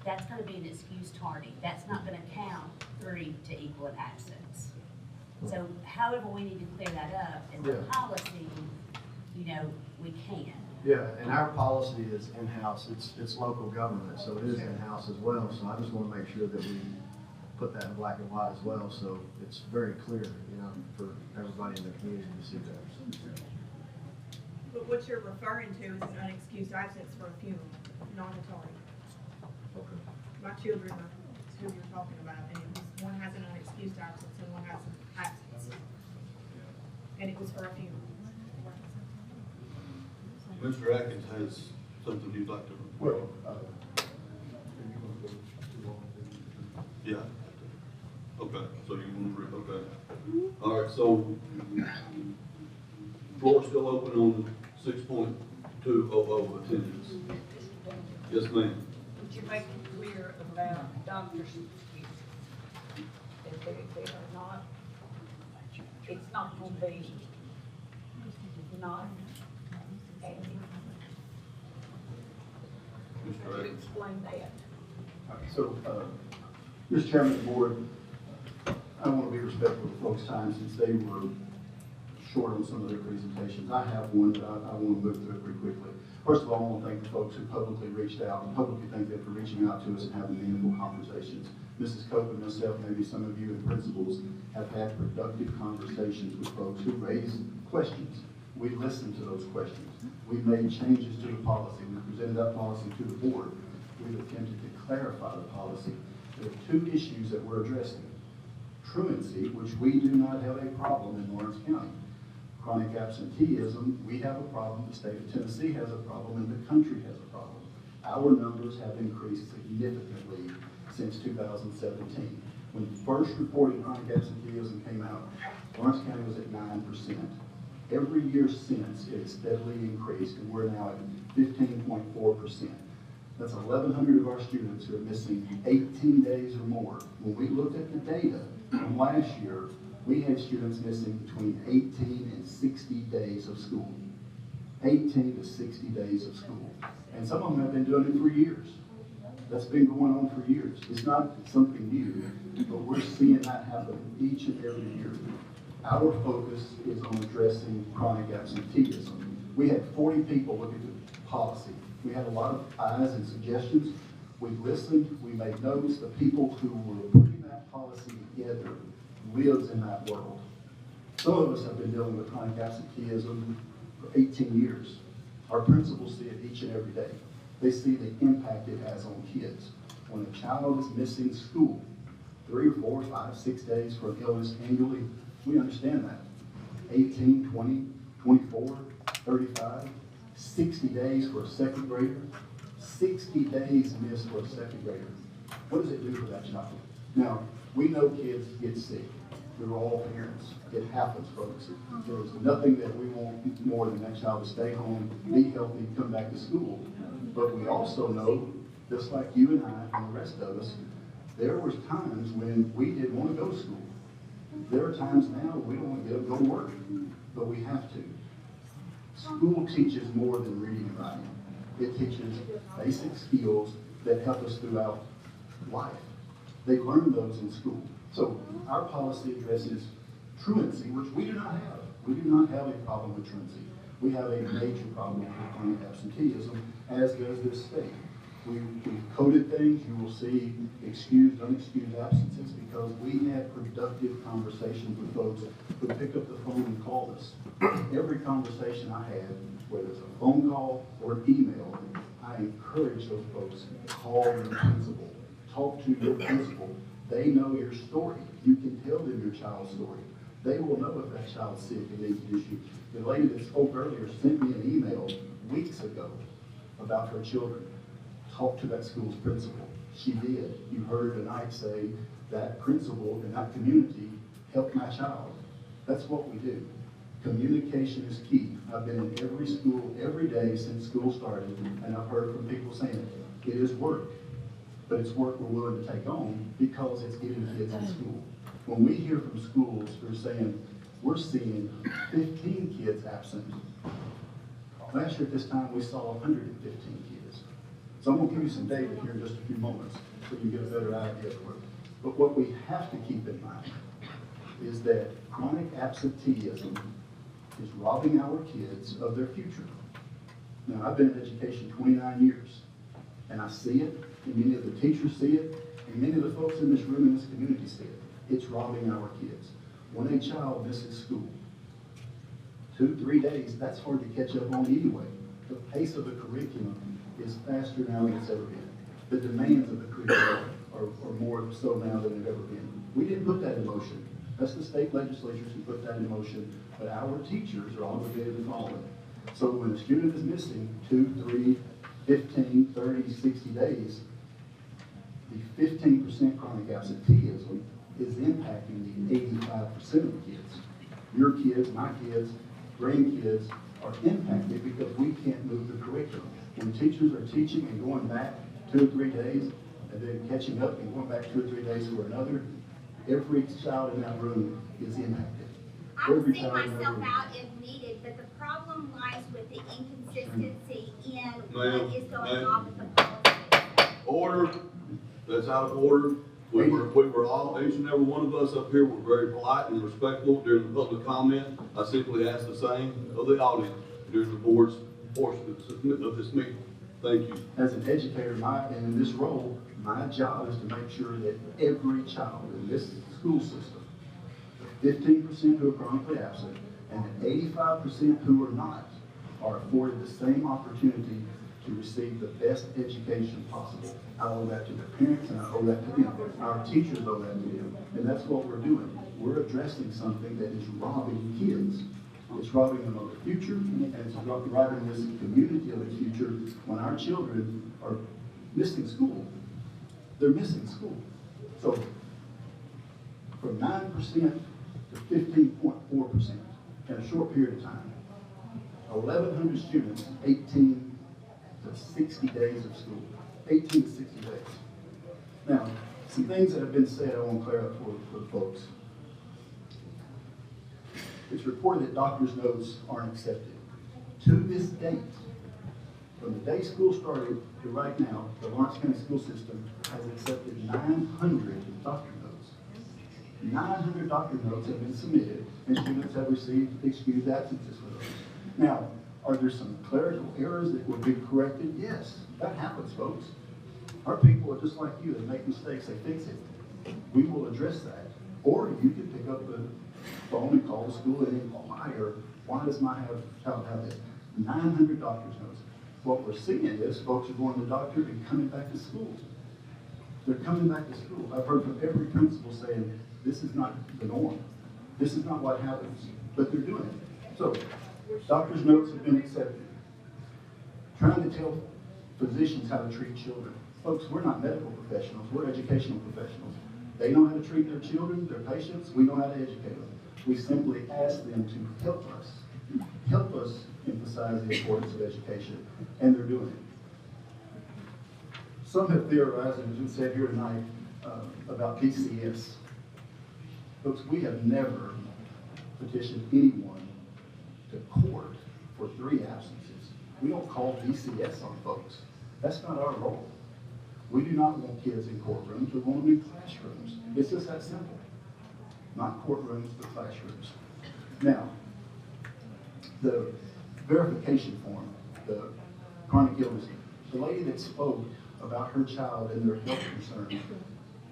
that's going to be an excused tardy. That's not going to count 3 to equal an absence. So however we need to clear that up in the policy, we can. Yeah, and our policy is in-house. It's local government, so it is in-house as well. So I just want to make sure that we put that in black and white as well, so it's very clear, for everybody in the community to see that. But what you're referring to is an unexcused absence for a funeral, not a tardy. Okay. My children are who you're talking about, and it was, one has an unexcused absence and one has an absence. And it was for a funeral. Mr. Atkins has something you'd like to. Well, yeah. Okay, so you want to, okay. All right, so floor still open on 6.200 attendance. Yes, ma'am. Would you make it clear about doctor's excuse? That they are not, it's not going to be not active. Could you explain that? all right, so, Mr. Chairman of the board, I want to be respectful of folks' time since they were short on some of their presentations. I have one, but I want to move through it pretty quickly. First of all, I want to thank the folks who publicly reached out and publicly thank them for reaching out to us and having meaningful conversations. Mrs. Cope and myself, maybe some of you and principals, have had productive conversations with folks who raised questions. We listened to those questions. We made changes to the policy. We presented that policy to the board. We've attempted to clarify the policy. There are 2 issues that we're addressing. Truancy, which we do not have a problem in Lawrence County. Chronic absenteeism, we have a problem, the state of Tennessee has a problem, and the country has a problem. Our numbers have increased significantly since 2017. When first reported chronic absenteeism came out, Lawrence County was at 9%. Every year since, it has steadily increased, and we're now at 15.4%. That's 1,100 of our students who are missing 18 days or more. When we looked at the data from last year, we had students missing between 18 and 60 days of school. 18 to 60 days of school. And some of them have been doing it for years. That's been going on for years. It's not something new, but we're seeing that happen each and every year. Our focus is on addressing chronic absenteeism. We had 40 people look at the policy. We had a lot of eyes and suggestions. We listened, we made notes. The people who were putting that policy together lives in that world. Some of us have been dealing with chronic absenteeism for 18 years. Our principals see it each and every day. They see the impact it has on kids. When a child is missing school 3 or 4, 5, 6 days for an illness annually, we understand that. 18, 20, 24, 35, 60 days for a second grader, 60 days missed for a second grader. What does it do for that child? Now, we know kids get sick. We're all parents. It happens, folks. There's nothing that we want more than that child to stay home, be healthy, come back to school. But we also know, just like you and I and the rest of us, there was times when we didn't want to go to school. There are times now we don't want to get up and go to work, but we have to. School teaches more than reading and writing. It teaches basic skills that help us throughout life. They learn those in school. So our policy addresses truancy, which we do not have. We do not have a problem with truancy. We have a major problem with chronic absenteeism, as does this state. We've coded things. You will see excused, unexcused absences because we had productive conversations with folks who picked up the phone and called us. Every conversation I had, whether it's a phone call or an email, I encourage those folks, call your principal, talk to your principal. They know your story. You can tell them your child's story. They will know if that child's sick and needs an issue. The lady that spoke earlier sent me an email weeks ago about her children. Talk to that school's principal. She did. You heard her tonight say that principal in that community helped my child. That's what we do. Communication is key. I've been in every school every day since school started, and I've heard from people saying it is work, but it's work we're willing to take on because it's getting kids in school. When we hear from schools who are saying, we're seeing 15 kids absent. Last year at this time, we saw 115 kids. So I'm going to give you some data here in just a few moments so you get a better idea of it. But what we have to keep in mind is that chronic absenteeism is robbing our kids of their future. Now, I've been in education 29 years, and I see it, and many of the teachers see it, and many of the folks in this room in this community see it. It's robbing our kids. When a child misses school, 2-3 days, that's hard to catch up on anyway. The pace of the curriculum is faster now than it's ever been. The demands of the curriculum are more so now than they've ever been. We didn't put that in motion. That's the state legislatures who put that in motion, but our teachers are obligated to follow it. So when a student is missing 2, 3, 15, 30, 60 days, the 15% chronic absenteeism is impacting the 85% of the kids. Your kids, my kids, grandkids are impacted because we can't move the curriculum. When teachers are teaching and going back 2 or 3 days, and then catching up and going back 2 or 3 days for another, every child in that room is impacted. I will see myself out if needed, but the problem lies with the inconsistency in what is going on with the policy. Order. That's out of order. We were all, each and every one of us up here were very polite and respectful during the public comment. I simply asked the same of the audience during the board's portion of this meeting. Thank you. As an educator, and in this role, my job is to make sure that every child in this school system, the 15% who are chronically absent and the 85% who are not, are afforded the same opportunity to receive the best education possible. I owe that to the parents and I owe that to them. Our teachers owe that to them. And that's what we're doing. We're addressing something that is robbing kids. It's robbing them of their future, and it's robbing this community of its future when our children are missing school. They're missing school. So from 9% to 15.4% in a short period of time, 1,100 students, 18 to 60 days of school. 18 to 60 days. Now, some things that have been said I want to clear up for the folks. It's reported that doctor's notes aren't accepted. To this date, from the day school started to right now, the Lawrence County school system has accepted 900 doctor notes. 900 doctor notes have been submitted, and students have received excused absences for those. Now, Are there some clerical errors that would be corrected? Yes, that happens, folks. Our people are just like you. They make mistakes, they fix it. We will address that. Or you can pick up the phone and call the school and inquire, why does my child have this? 900 doctor's notes. What we're seeing is folks are going to the doctor and coming back to school. They're coming back to school. I've heard from every principal saying, this is not the norm. This is not what happens, but they're doing it. So, doctor's notes have been accepted. Trying to tell physicians how to treat children. Folks, we're not medical professionals, we're educational professionals. They know how to treat their children, their patients, we know how to educate them. We simply ask them to help us emphasize the importance of education, and they're doing it. Some have theorized, and as we said here tonight, about PCS. Folks, we have never petitioned anyone to court for 3 absences. We don't call PCS on folks. That's not our role. We do not want kids in courtrooms, we want them in classrooms. It's just that simple. Not courtrooms, but classrooms. Now, the verification form, the chronic illness, the lady that spoke about her child and their health concerns,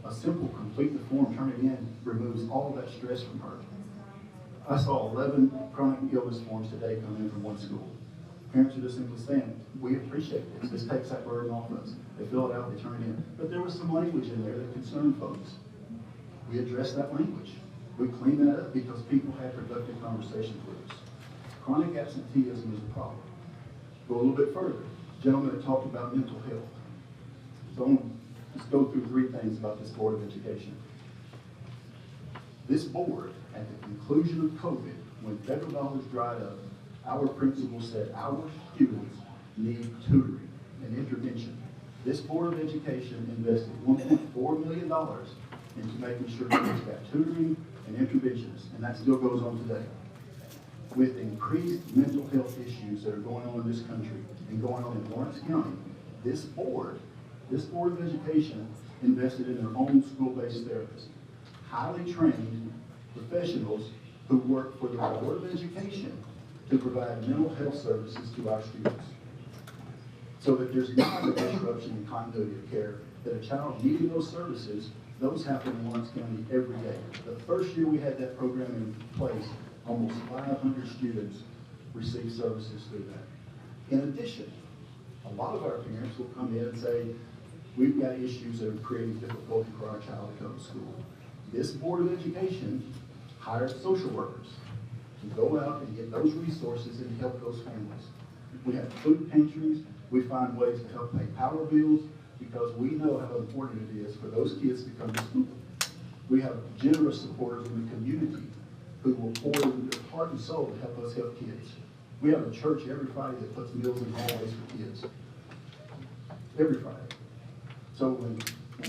a simple complete the form, turn it in, removes all that stress from her. I saw 11 chronic illness forms today come in from one school. Parents are just simply saying, we appreciate this. This takes that burden off us. They fill it out, they turn it in. But there was some language in there that concerned folks. We addressed that language. We cleaned that up because people had productive conversations with us. Chronic absenteeism is a problem. Go a little bit further. Gentlemen have talked about mental health. So let's go through 3 things about this Board of Education. This board, at the conclusion of COVID, when federal dollars dried up, our principal said our students need tutoring and intervention. This Board of Education invested $1.4 million into making sure kids got tutoring and interventionists, and that still goes on today. With increased mental health issues that are going on in this country and going on in Lawrence County, this Board of Education invested in their own school-based therapists, highly trained professionals who work for the Board of Education to provide mental health services to our students. So that there's not a disruption in continuity of care, that a child needing those services, those happen in Lawrence County every day. The first year we had that program in place, almost 500 students received services through that. In addition, a lot of our parents will come in and say, we've got issues that are creating difficulty for our child to come to school. This Board of Education hired social workers to go out and get those resources and help those families. We have food pantries. We find ways to help pay power bills because we know how important it is for those kids to come to school. We have generous supporters in the community who will pour in their heart and soul to help us help kids. We have a church every Friday that puts meals in hallways for kids. Every Friday. So when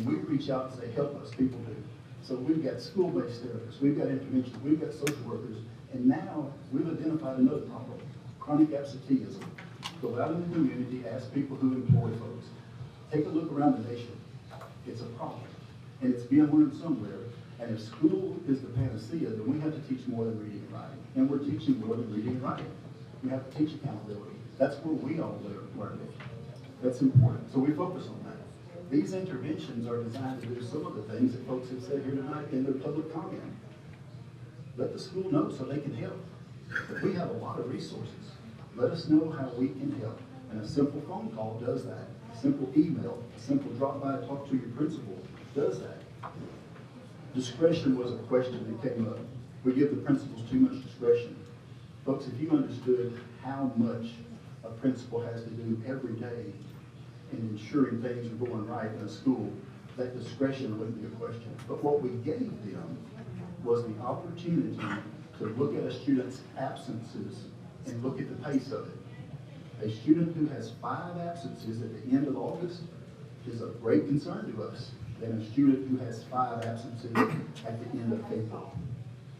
we reach out and say, help us, people do. So we've got school-based therapists, we've got intervention, we've got social workers, and now we've identified another problem, chronic absenteeism. Go out in the community, ask people who employ folks. Take a look around the nation. It's a problem, and it's being learned somewhere. And if school is the panacea, then we have to teach more than reading and writing. And we're teaching more than reading and writing. We have to teach accountability. That's where we all learn it. That's important. So we focus on that. These interventions are designed to do some of the things that folks have said here tonight in their public comment. Let the school know so they can help. We have a lot of resources. Let us know how we can help. And a simple phone call does that. A simple email, a simple drop by and talk to your principal does that. Discretion was a question that came up. We give the principals too much discretion. Folks, if you understood how much a principal has to do every day in ensuring things are going right in a school, that discretion wouldn't be a question. But what we gave them was the opportunity to look at a student's absences and look at the pace of it. A student who has 5 absences at the end of August is of great concern to us than a student who has 5 absences at the end of April.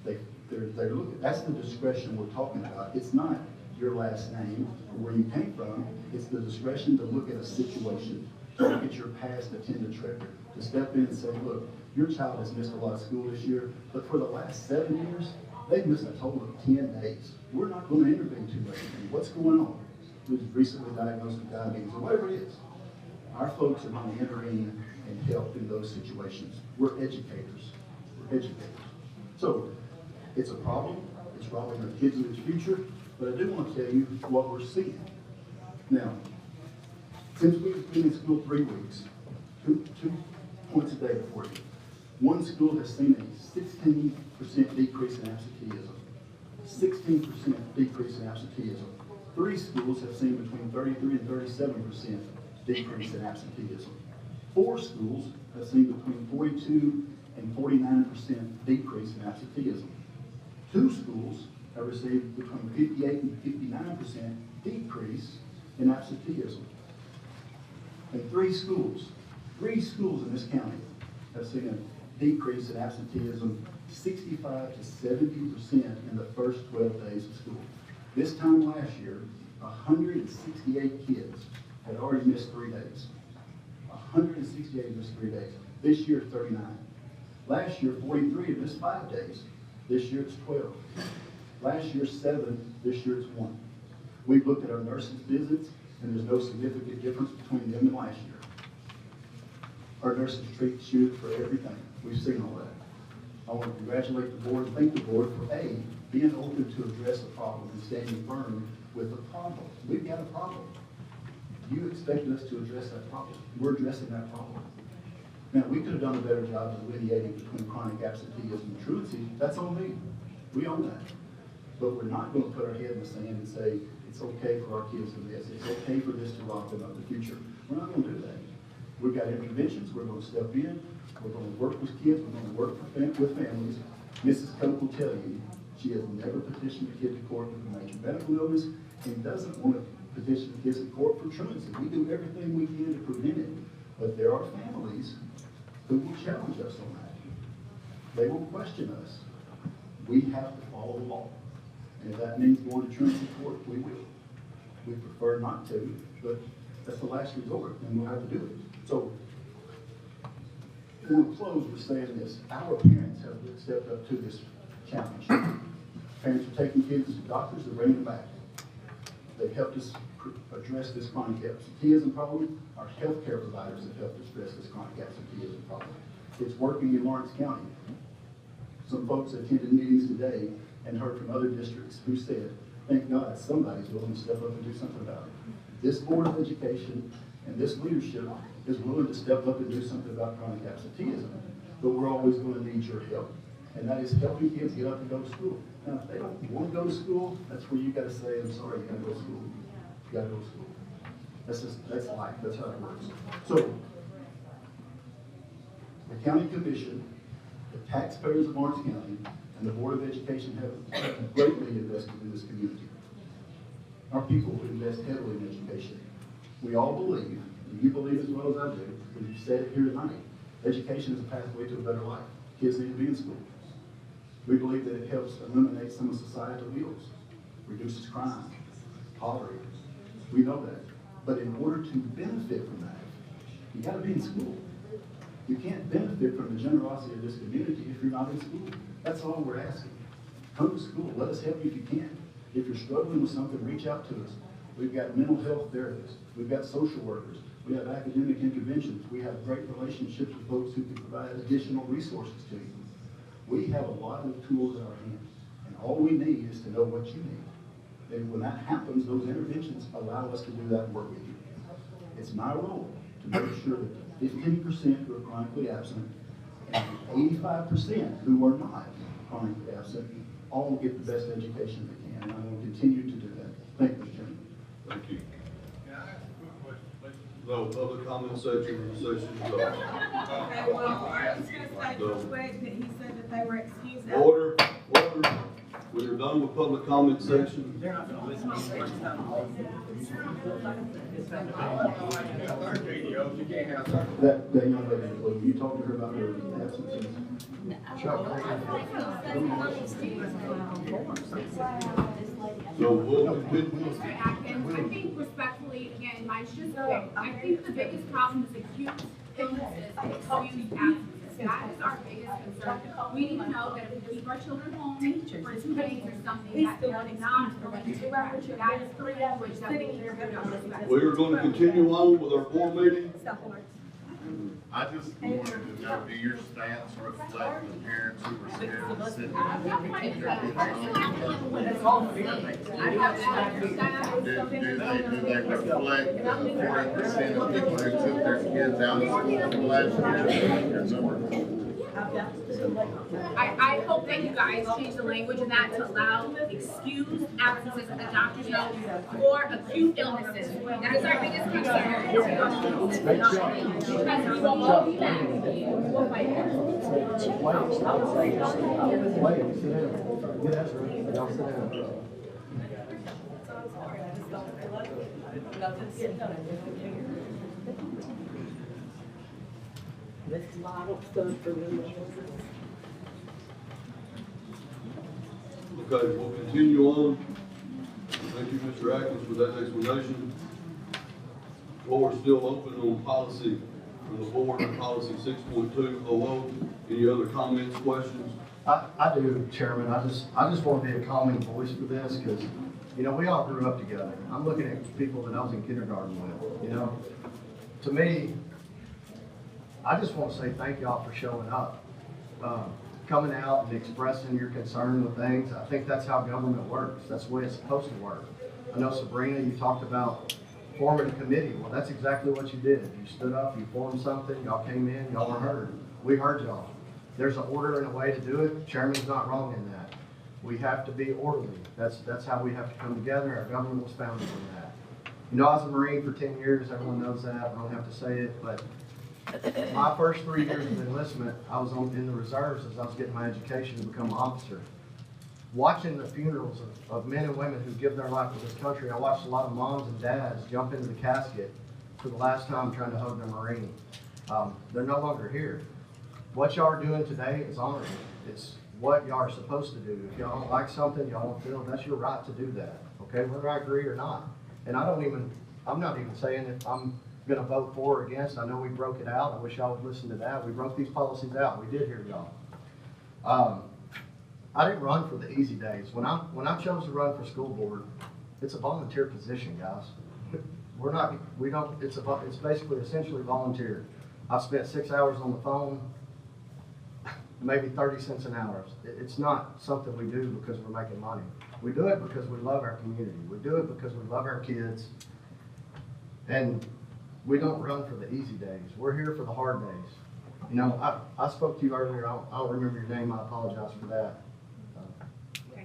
They're looking, that's the discretion we're talking about. It's not your last name or where you came from. It's the discretion to look at a situation, to look at your past attendance record, to step in and say, look, your child has missed a lot of school this year, but for the last 7 years, They've missed a total of 10 days. We're not going to intervene too late. What's going on? Who's recently diagnosed with diabetes or whatever it is. Our folks are going to intervene and help in those situations. We're educators. We're educators. So it's a problem. It's robbing our kids of their future. But I do want to tell you what we're seeing. Now, since we've been in school 3 weeks, two points of data for you. One school has seen a 16% decrease in absenteeism. 16% decrease in absenteeism. 3 schools have seen between 33 and 37% decrease in absenteeism. 4 schools have seen between 42 and 49% decrease in absenteeism. 2 schools have received between 58 and 59% decrease in absenteeism. And 3 schools in this county have seen a decrease in absenteeism 65 to 70% in the first 12 days of school. This time last year, 168 kids had already missed 3 days. 168 missed 3 days. This year, 39. Last year, 43 had missed 5 days. This year, it's 12. Last year, 7. This year, it's 1. We've looked at our nurses' visits, and there's no significant difference between them and last year. Our nurses treat students for everything. We've seen all that. I want to congratulate the board and thank the board for A, being open to address the problem and standing firm with the problem. We've got a problem. You expected us to address that problem. We're addressing that problem. Now, we could have done a better job delineating between chronic absenteeism and truancy. That's on me. We own that. But we're not going to put our head in the sand and say, it's okay for our kids to miss. It's okay for this to rob them of the future. We're not going to do that. We've got interventions. We're going to step in. We're going to work with kids. We're going to work with families. Mrs. Cope will tell you she has never petitioned a kid to court with a major medical illness and doesn't want to petition kids in court for truancy. We do everything we can to prevent it. But there are families who will challenge us on that. They will question us. We have to follow the law. And if that means going to truancy court, we will. We prefer not to, but that's the last resort, and we'll have to do it. So, we'll close with saying this. Our parents have stepped up to this challenge. Parents are taking kids to doctors, they're bringing them back. They've helped us address this chronic absenteeism problem. Our healthcare providers have helped us address this chronic absenteeism problem. It's working in Lawrence County. Some folks attended meetings today and heard from other districts who said, thank God somebody's willing to step up and do something about it. This Board of Education and this leadership is willing to step up and do something about chronic absenteeism, but we're always going to need your help. And that is helping kids get up and go to school. Now, if they don't want to go to school, that's where you got to say, I'm sorry, you got to go to school. You got to go to school. That's life. That's how it works. So, the county commission, the taxpayers of Lawrence County, and the Board of Education have greatly invested in this community. Our people invest heavily in education. We all believe, and you believe as well as I do, because you said it here tonight, education is a pathway to a better life. Kids need to be in school. We believe that it helps eliminate some of societal ills, reduces crime, poverty. We know that. But in order to benefit from that, you got to be in school. You can't benefit from the generosity of this community if you're not in school. That's all we're asking. Come to school. Let us help you if you can. If you're struggling with something, reach out to us. We've got mental health therapists. We've got social workers. We have academic interventions. We have great relationships with folks who can provide additional resources to you. We have a lot of tools in our hands, and all we need is to know what you need. And when that happens, those interventions allow us to do that work with you. It's my role to make sure that 15% who are chronically absent and 85% who are not chronically absent all get the best education they can, and I will continue to do that. Thank you, Mr. Chairman. Thank you. No public comment section, session. Okay, well, I was gonna say real quick that he said that they were excused. Order. We are done with public comment section. They're not gonna listen to you. That young lady, will you talk to her about her absences? So we'll Mr. Atkins, I think respectfully, again, mine's just quick. I think the biggest problem is acute illnesses and excused absences. That is our biggest concern. We need to know that if we keep our children home for 2 days or something, that they're not going to do that. That is the language that we need to respect. We are going to continue on with our board meeting. I just wanted to know, do your stance reflect the parents who were sitting? Do they reflect the 40% of people who took their kids out of school last year? I hope that you guys change the language in that to allow excused absences at the doctor's note for acute illnesses. That is our biggest concern. Because we will all be back. We'll fight This lot of stuff for them. Okay, we'll continue on. Thank you, Mr. Atkins, for that explanation. Floor is still open on policy from the board on policy 6.200. Any other comments, questions? I do, Chairman. I just want to be a calming voice for this because, you know, we all grew up together. I'm looking at people that I was in kindergarten with, you know. To me, I just want to say thank y'all for showing up, coming out and expressing your concern with things. I think that's how government works. That's the way it's supposed to work. I know, Sabrina, you talked about forming a committee. Well, that's exactly what you did. You stood up, you formed something, y'all came in, y'all were heard. We heard y'all. There's an order and a way to do it. Chairman's not wrong in that. We have to be orderly. That's how we have to come together. Our government was founded on that. You know, I was a Marine for 10 years. Everyone knows that. I don't have to say it, but my first 3 years of enlistment, I was in the reserves as I was getting my education to become an officer. Watching the funerals of men and women who give their life for this country, I watched a lot of moms and dads jump into the casket for the last time trying to hug their Marine. They're no longer here. What y'all are doing today is honorable. It's what y'all are supposed to do. If y'all don't like something, y'all don't feel, that's your right to do that, okay, whether I agree or not. And I'm not even saying if I'm gonna vote for or against. I know we broke it out. I wish y'all would listen to that. We broke these policies out. We did hear y'all. I didn't run for the easy days. When I chose to run for school board, it's a volunteer position, guys. It's basically essentially volunteer. I've spent 6 hours on the phone, maybe 30 cents an hour. It's not something we do because we're making money. We do it because we love our community. We do it because we love our kids. And we don't run for the easy days. We're here for the hard days. You know, I spoke to you earlier. I don't remember your name. I apologize for that.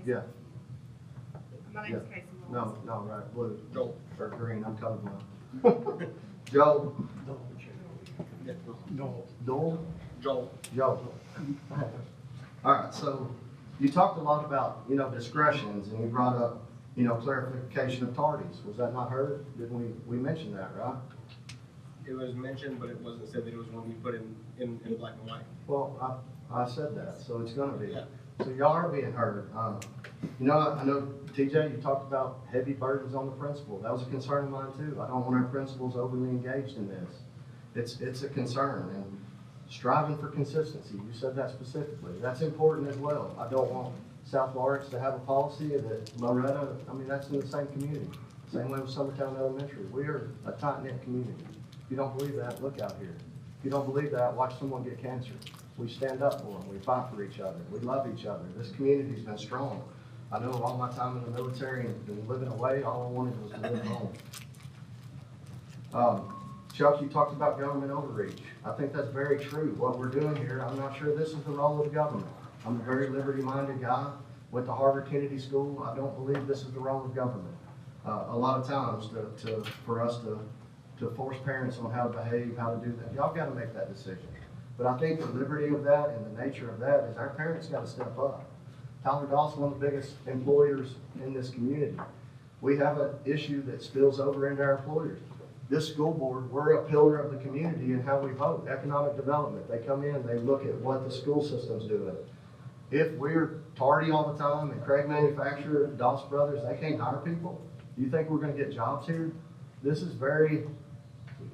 Yeah. My name's Casey. No, right, blue. Joel. Or green, I'm colorblind. Joe. Dole? Joel. All right, so you talked a lot about, you know, discretions, and you brought up, you know, clarification of tardies. Was that not heard? Didn't we mention that, right? It was mentioned, but it wasn't said that it was one we put in black and white. Well, I said that, so it's gonna be. Yeah. So y'all are being heard. You know, I know, TJ, you talked about heavy burdens on the principal. That was a concern of mine too. I don't want our principals overly engaged in this. It's a concern, and striving for consistency. You said that specifically. That's important as well. I don't want South Lawrence to have a policy that Loretta, I mean, that's in the same community. Same way with Summertown Elementary. We are a tight-knit community. If you don't believe that, look out here. If you don't believe that, watch someone get cancer. We stand up for them. We fight for each other. We love each other. This community's been strong. I know all my time in the military and living away, all I wanted was to live home. Chuck, you talked about government overreach. I think that's very true. What we're doing here, I'm not sure this is the role of the government. I'm a very liberty-minded guy. Went to Harvard Kennedy School. I don't believe this is the role of government. A lot of times for us to force parents on how to behave, how to do that. Y'all got to make that decision. But I think the liberty of that and the nature of that is our parents got to step up. Tyler Doss, one of the biggest employers in this community. We have an issue that spills over into our employers. This school board, we're a pillar of the community in how we vote. Economic development, they come in, they look at what the school system's doing. If we're tardy all the time and Craig Manufacturer, Doss Brothers, they can't hire people, do you think we're gonna get jobs here? This is very,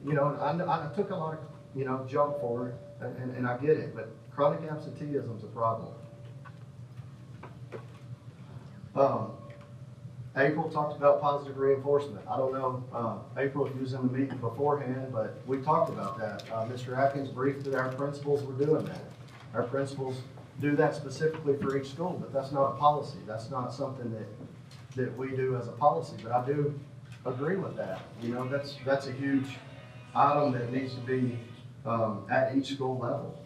you know, I took a lot of, you know, jump for it. and I get it, but chronic absenteeism's a problem. April talked about positive reinforcement. I don't know, April, if you was in the meeting beforehand, but we talked about that. Mr. Atkins briefed that our principals were doing that. Our principals do that specifically for each school, but that's not a policy. That's not something that we do as a policy, but I do agree with that. You know, that's a huge item that needs to be at each school level.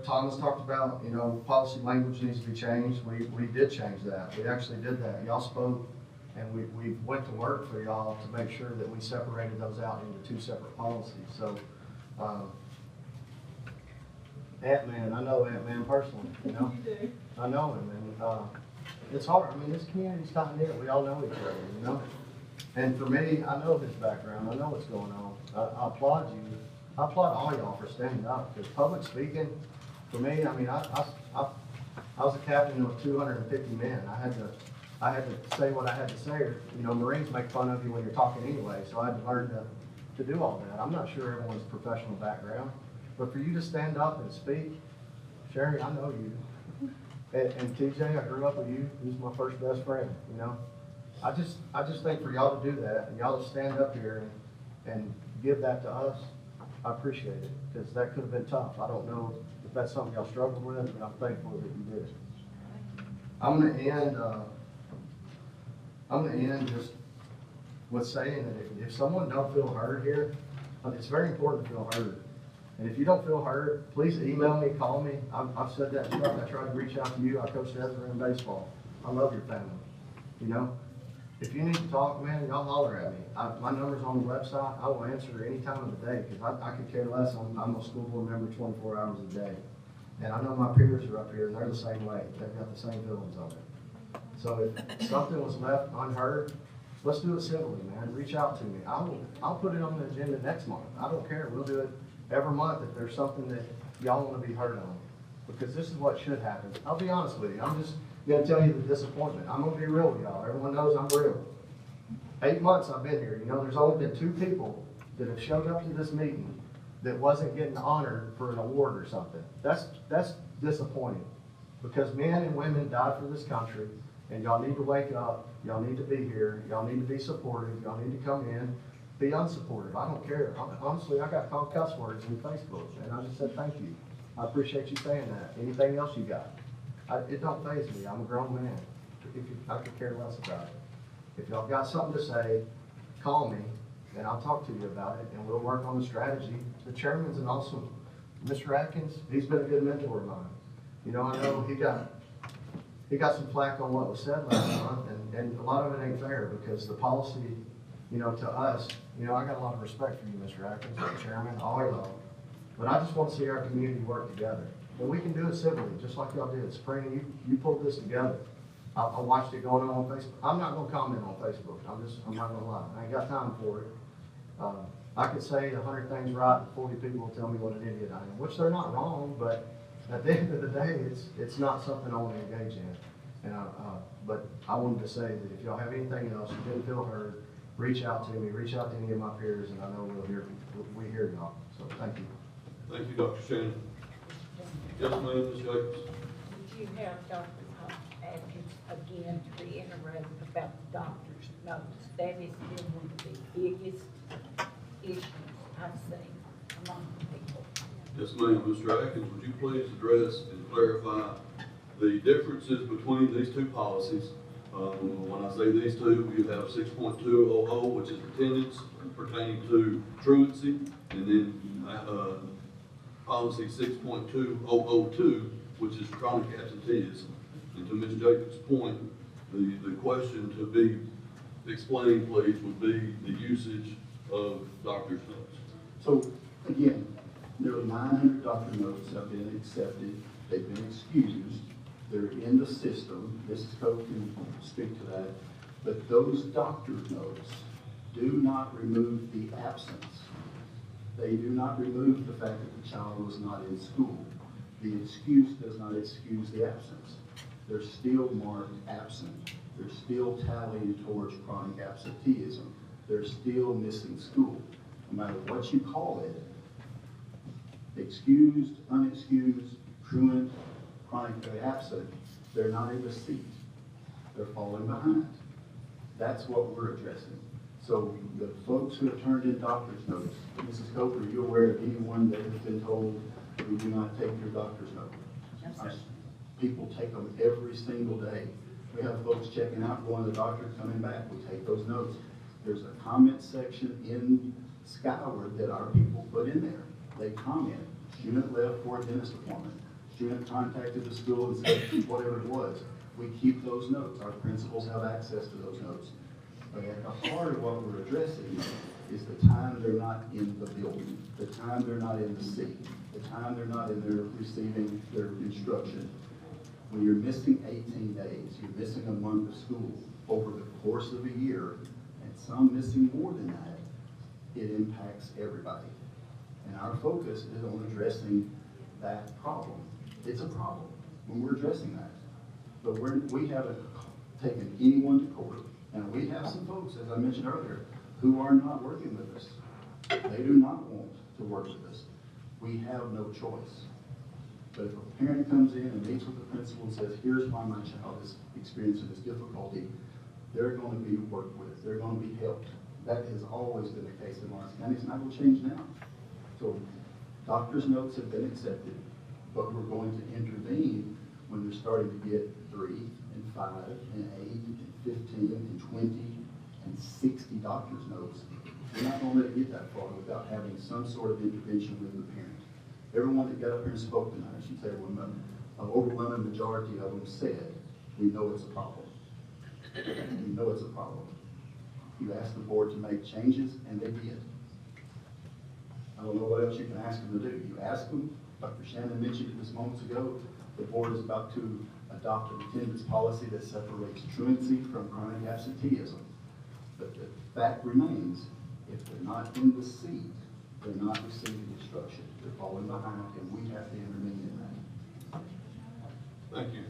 Thomas talked about, you know, policy language needs to be changed. We did change that. We actually did that. Y'all spoke, and we went to work for y'all to make sure that we separated those out into two separate policies. So, Ant-Man, I know Ant-Man personally, you know? You do. I know him, and it's hard. I mean, this community's tight-knit. We all know each other, you know? And for me, I know his background. I know what's going on. I applaud you. I applaud all y'all for standing up, because public speaking, for me, I mean, I was a captain of 250 men. I had to say what I had to say, or, you know, Marines make fun of you when you're talking anyway, so I had to learn to do all that. I'm not sure everyone's professional background, but for you to stand up and speak, Sherry, I know you. And TJ, I grew up with you. He was my first best friend, you know. I just think for y'all to do that, and y'all to stand up here and give that to us, I appreciate it, because that could have been tough. I don't know if that's something y'all struggled with, but I'm thankful that you did it. I'm gonna end just with saying that if someone don't feel heard here, it's very important to feel heard. And if you don't feel heard, please email me, call me. I've said that stuff. I tried to reach out to you. I coached Ezra in baseball. I love your family, you know? If you need to talk, man, y'all holler at me. My number's on the website. I will answer any time of the day, because I could care less. I'm a school board member 24 hours a day. And I know my peers are up here, and they're the same way. They've got the same feelings on it. So if something was left unheard, let's do it civilly, man. Reach out to me. I'll put it on the agenda next month. I don't care. We'll do it every month if there's something that y'all want to be heard on. Because this is what should happen. I'll be honest with you. I'm just gonna tell you the disappointment. I'm gonna be real with y'all. Everyone knows I'm real. 8 months I've been here. You know, there's only been 2 people that have showed up to this meeting that wasn't getting honored for an award or something. That's disappointing, because men and women died for this country, and y'all need to wake up. Y'all need to be here. Y'all need to be supportive. Y'all need to come in, be unsupportive. I don't care. Honestly, I got called cuss words in Facebook, and I just said thank you. I appreciate you saying that. Anything else you got? It don't faze me. I'm a grown man. I could care less about it. If y'all got something to say, call me, and I'll talk to you about it, and we'll work on the strategy. The chairman's an awesome, Mr. Atkins, he's been a good mentor of mine. You know, I know he got some flack on what was said last month, and a lot of it ain't fair, because the policy, you know, to us, you know, I got a lot of respect for you, Mr. Atkins, the chairman, all y'all. But I just want to see our community work together. And we can do it civilly, just like y'all did. Sabrina, you pulled this together. I watched it going on Facebook. I'm not gonna comment on Facebook. I'm not gonna lie. I ain't got time for it. I could say 100 things right, and 40 people will tell me what an idiot I am, which they're not wrong, but at the end of the day, it's not something I want to engage in. And but I wanted to say that if y'all have anything else, you didn't feel heard, reach out to me, reach out to any of my peers, and I know we hear y'all. So thank you. Thank you, Dr. Shannon. Yes, ma'am, Ms. Jacobs. Would you have Dr. Atkins again to reiterate about the doctor's notes? That is still one of the biggest issues I've seen among people. Yes, ma'am. Mr. Atkins, would you please address and clarify the differences between these two policies? When I say these two, we have 6.200, which is attendance pertaining to truancy, and then policy 6.2002, which is chronic absenteeism. And to Ms. Jacobs' point, the question to be explained, please, would be the usage of doctor's notes. So again, nearly 900 doctor notes have been accepted. They've been excused. They're in the system. Mrs. Coe can speak to that. But those doctor notes do not remove the absence. They do not remove the fact that the child was not in school. The excuse does not excuse the absence. They're still marked absent. They're still tallying towards chronic absenteeism. they're still missing school. No matter what you call it, excused, unexcused, truant, chronically absent, they're not in the seat. They're falling behind. That's what we're addressing. So the folks who have turned in doctor's notes, Mrs. Coker, are you aware of anyone that has been told we do not take your doctor's note? People take them every single day. We have folks checking out, going to the doctor, coming back. We take those notes. There's a comment section in Skyward that our people put in there. They comment, student left for a dentist appointment. Student contacted the school and said whatever it was. We keep those notes. Our principals have access to those notes. But at the heart of what we're addressing is the time they're not in the building, the time they're not in the seat, the time they're not in there receiving their instruction. When you're missing 18 days, you're missing a month of school over the course of a year, and some missing more than that, it impacts everybody. And our focus is on addressing that problem. It's a problem when we're addressing that. But we haven't taken anyone to court. And we have some folks, as I mentioned earlier, who are not working with us. They do not want to work with us. We have no choice. But if a parent comes in and meets with the principal and says, here's why my child is experiencing this difficulty, they're going to be worked with. They're going to be helped. That has always been the case in Lawrence County. It's not going to change now. So doctor's notes have been accepted, but we're going to intervene when they're starting to get 3 and 5 and 8 and 15 and 20 and 60 doctor's notes. We're not going to let it get that far without having some sort of intervention with the parent. Everyone that got up here and spoke tonight, I should say, an overwhelming majority of them said, we know it's a problem. We know it's a problem. You asked the board to make changes, and they did. I don't know what else you can ask them to do. You ask them, Dr. Shannon mentioned it just moments ago, the board is about to adopt an attendance policy that separates truancy from chronic absenteeism. But the fact remains, if they're not in the seat, they're not receiving instruction. They're falling behind, and we have to intervene in that. Thank you.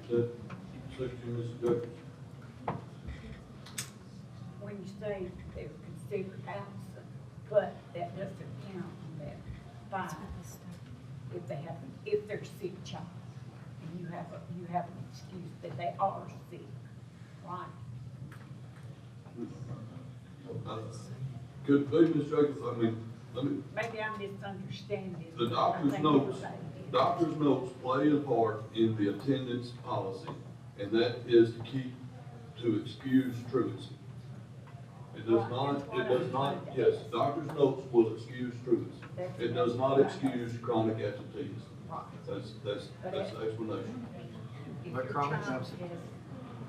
Secretary, Mr. Jacobs. When you say they're considered absent, but that doesn't count on that 5 if they're sick child. And you have an excuse that they are sick, right? Could be, Ms. Jacobs, I mean, Maybe I'm misunderstanding. the doctor's notes play a part in the attendance policy, and that is to excuse truancy. It does not, yes, doctor's notes will excuse truancy. It does not excuse chronic absenteeism. That's the explanation. If your child has,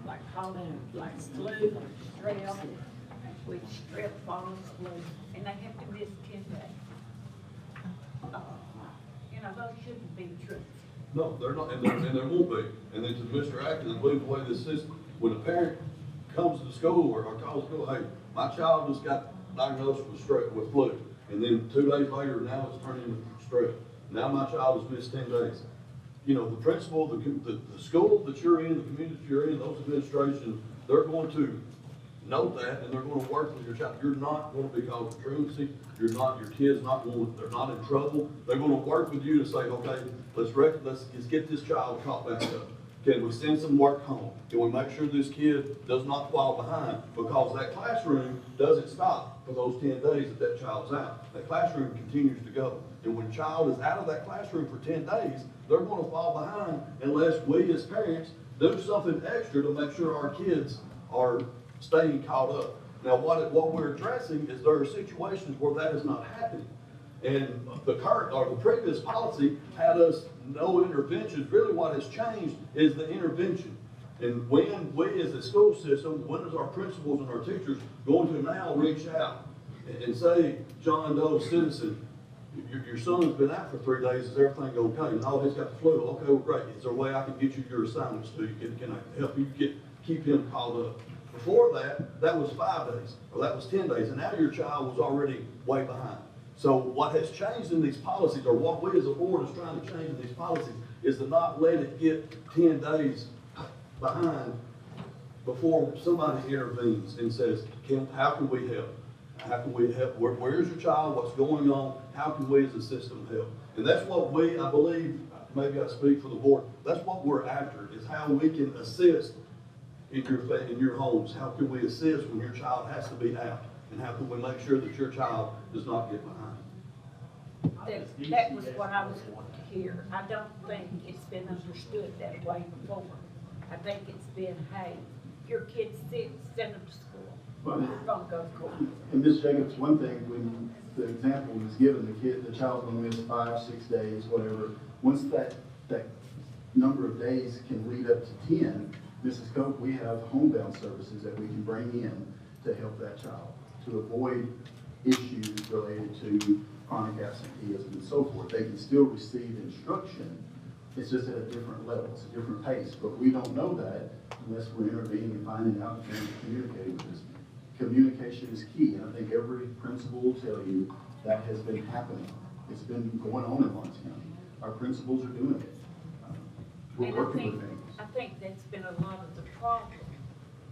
like flu, strep, which strep follows flu, and they have to miss 10 days. Those shouldn't be true. No, they're not, and there won't be. And then to Mr. Atkins, I believe the way this is, when a parent comes to school or calls school, hey, my child just got diagnosed with flu, and then 2 days later, now it's turning into strep. Now my child has missed 10 days. The principal, the school that you're in, the community that you're in, those administrations, they're going to know that, and they're going to work with your child. You're not going to be called for truancy. Your kid's not going. They're not in trouble. They're going to work with you to say, okay, let's get this child caught back up. Can we send some work home? Can we make sure this kid does not fall behind? Because that classroom doesn't stop for those 10 days that child's out. That classroom continues to go. And when a child is out of that classroom for 10 days, they're going to fall behind unless we as parents do something extra to make sure our kids are staying caught up. Now, what we're addressing is there are situations where that is not happening. And the previous policy had us no interventions. Really what has changed is the intervention. And when we as a school system, when is our principals and our teachers going to now reach out and say, John Doe citizen, your son's been out for 3 days, is everything okay? No, he's got the flu. Okay, well, great. Is there a way I can get you your assignments to you? Can I help you keep him caught up? Before that was 5 days, or that was 10 days, and now your child was already way behind. So what has changed in these policies, or what we as a board is trying to change in these policies, is to not let it get 10 days behind before somebody intervenes and says, how can we help? How can we help? Where's your child? What's going on? How can we as a system help? And that's what we, I believe, maybe I speak for the board, that's what we're after, is how we can assist in your homes. How can we assist when your child has to be out? And how can we make sure that your child does not get behind? That was what I was wanting to hear. I don't think it's been understood that way before. I think it's been, hey, your kid's sick, send them to school. Well, You're gonna go to school. And Ms. Jacobs, one thing, when the example was given, the child's gonna miss 5, 6 days, whatever. Once that number of days can lead up to 10, Mrs. Cope, we have homebound services that we can bring in to help that child, to avoid issues related to chronic absenteeism and so forth. They can still receive instruction, it's just at a different level, it's a different pace, but we don't know that unless we're intervening and finding out and communicating with this. Communication is key, and I think every principal will tell you that has been happening. It's been going on in Lawrence County. Our principals are doing it. We're And working with things. I think that's been a lot of the problem.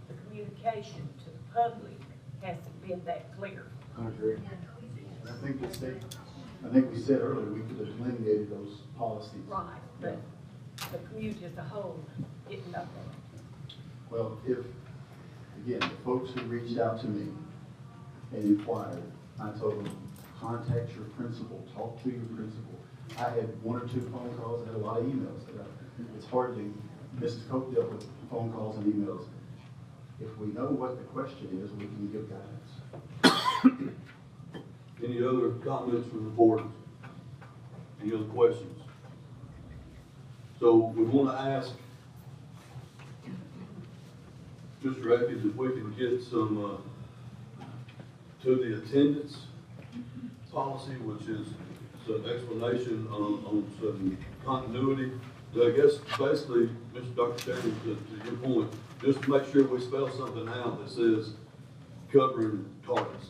The communication to the public hasn't been that clear. I agree. I think we said earlier, we could have delineated those policies. Right, but the community as a whole didn't know that. Well, again, the folks who reached out to me and inquired, I told them, contact your principal, talk to your principal. I had 1 or 2 phone calls, I had a lot of emails. It's hard to, Mrs. Cope dealt with phone calls and emails. If we know what the question is, we can give guidance. Any other comments from the board? Any other questions? So we want to ask Mr. Atkins if we can get some, to the attendance policy, which is some explanation on some continuity. I guess basically, Dr. Shannon, to your point, just to make sure we spell something out that says covering targets.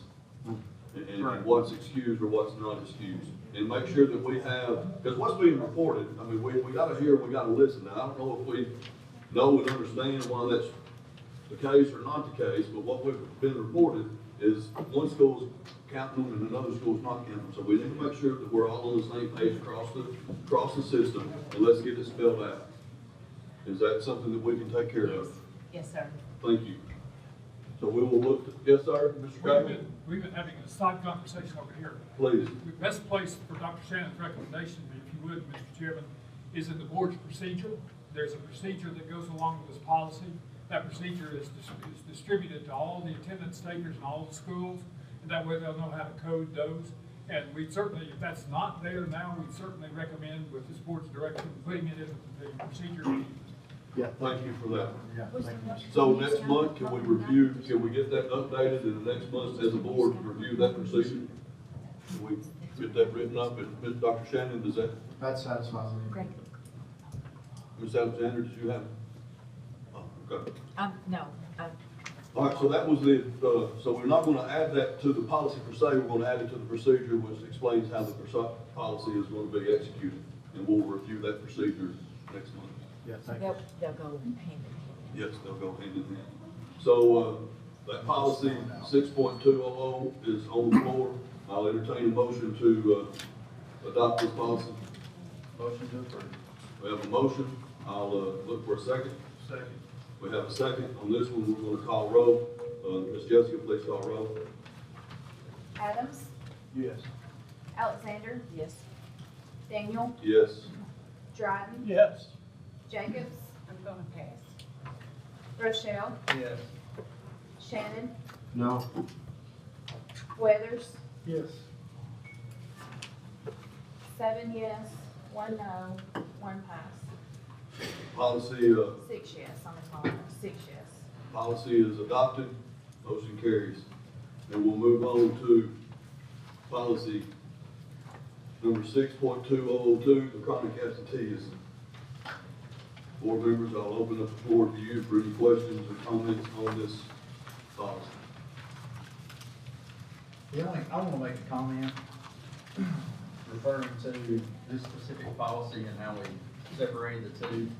And what's excused or what's not excused. And make sure that we have, because what's being reported, I mean, we gotta hear, we gotta listen. Now, I don't know if we know and understand why that's the case or not the case, but what we've been reported is one school's counting them and another school's not counting them. So we need to make sure that we're all on the same page across the system, and let's get it spelled out. Is that something that we can take care of? Yes, sir. Thank you. So we will look, yes, sir, Mr. Craig? We've been having a side conversation over here. Please. The best place for Dr. Shannon's recommendation, if you would, Mr. Chairman, is in the board's procedure. There's a procedure that goes along with this policy. That procedure is distributed to all the attendance takers in all the schools, and that way they'll know how to code those. And we certainly, if that's not there now, we certainly recommend with this board's direction, putting it in the procedure. Yeah, thank you for that. So next month, can we get that updated, and the next month as a board, review that procedure? Can we get that written up, and Dr. Shannon, does that? That satisfies me. Great. Ms. Alexander, did you have? Oh, okay. No. All right, so that was so we're not gonna add that to the policy per se, we're gonna add it to the procedure, which explains how the policy is gonna be executed. And we'll review that procedure next month. Yeah, They'll go hand in hand. Yes, they'll go hand in hand. So, that policy 6.200 is on the floor. I'll entertain a motion to, adopt this policy. Motion to approve. We have a motion. I'll, look for a second. Second. We have a second. On this one, we're gonna call roll. Ms. Jessica, please call roll. Adams, Yes. Alexander, Yes. Daniel, Yes. Dryden, Yes. Jacobs, I'm gonna pass. Rochelle, Yes. Shannon, No. Weathers, Yes. 7 yes, 1 no, 1 pass. Policy, 6 yes on the phone, 6 yes. policy is adopted. Motion carries. And we'll move on to policy number 6.2002, the chronic absenteeism. Board members, I'll open up the floor to you for any questions or comments on this policy. I want to make a comment referring to this specific policy and how we separated the two.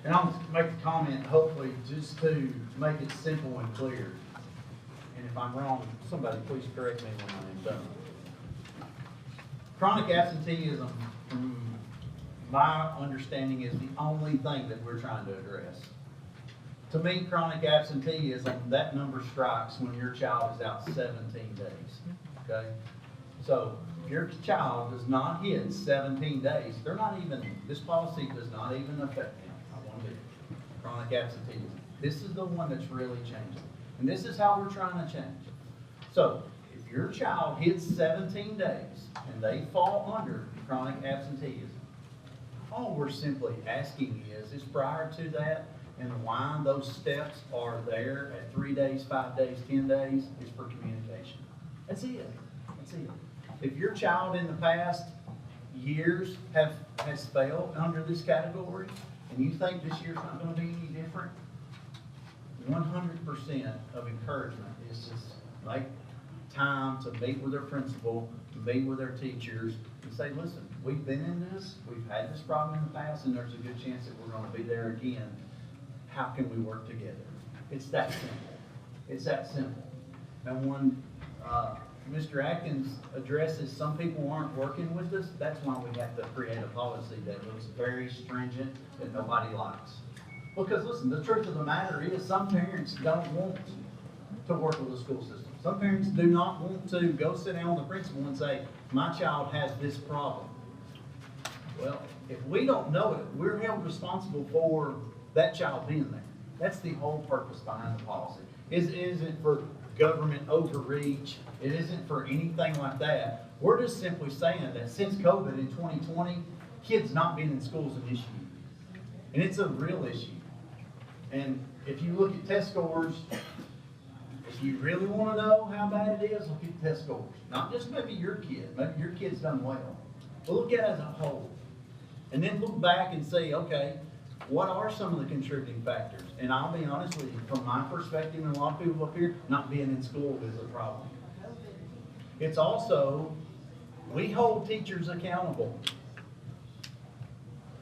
And I'll make a comment hopefully just to make it simple and clear. and if I'm wrong, somebody please correct me when I am done. Chronic absenteeism, from my understanding, is the only thing that we're trying to address. To me, chronic absenteeism, that number strikes when your child is out 17 days, okay? So if your child does not hit 17 days, they're not even, this policy does not even affect them. I want to be chronic absenteeism. This is the one that's really changing. And this is how we're trying to change it. So if your child hits 17 days and they fall under chronic absenteeism, all we're simply asking is prior to that, and why those steps are there at 3 days, 5 days, 10 days, is for communication. That's it. That's it. If your child in the past years has failed under this category, and you think this year's not going to be any different, 100% of encouragement is just make time to meet with their principal, to meet with their teachers, and say, listen, we've been in this, we've had this problem in the past, and there's a good chance that we're going to be there again. How can we work together? It's that simple. It's that simple. And when Mr. Atkins addresses some people aren't working with us, that's why we have to create a policy that looks very stringent that nobody likes. Because listen, the truth of the matter is some parents don't want to work with the school system. Some parents do not want to go sit down with the principal and say, my child has this problem. Well, if we don't know it, we're held responsible for that child being there. That's the whole purpose behind the policy. It isn't for government overreach. It isn't for anything like that. We're just simply saying that since COVID in 2020, kids not being in school is an issue. And it's a real issue. And if you look at test scores, if you really want to know how bad it is, look at test scores. Not just maybe your kid. Maybe your kid's done well. But look at it as a whole. And then look back and say, okay, what are some of the contributing factors? And I'll be honest with you, from my perspective and a lot of people up here, not being in school is a problem. It's also, we hold teachers accountable.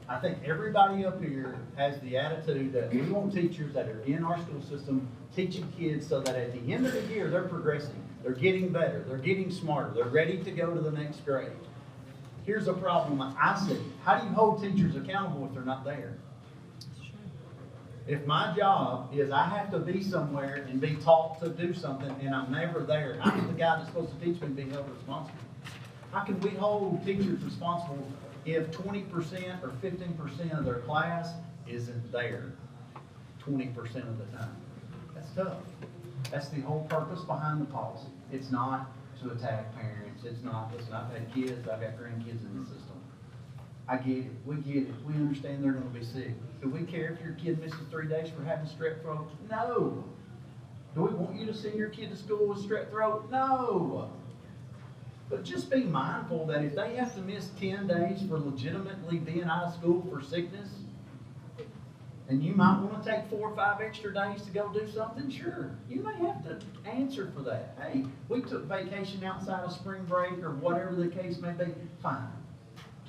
I think everybody up here has the attitude that we want teachers that are in our school system teaching kids so that at the end of the year, they're progressing. They're getting better. They're getting smarter. They're ready to go to the next grade. Here's a problem I see. How do you hold teachers accountable if they're not there? If my job is I have to be somewhere and be taught to do something and I'm never there, how can the guy that's supposed to teach me be held responsible? How can we hold teachers responsible if 20% or 15% of their class isn't there 20% of the time? That's tough. That's the whole purpose behind the policy. It's not to attack parents. It's not, listen, I've had kids, I've got grandkids in the system. I get it. We get it. We understand they're going to be sick. Do we care if your kid misses 3 days for having strep throat? No. Do we want you to send your kid to school with strep throat? No. But just be mindful that if they have to miss 10 days for legitimately being out of school for sickness, and you might want to take 4 or 5 extra days to go do something, sure. You may have to answer for that. Hey, we took vacation outside of spring break or whatever the case may be. Fine.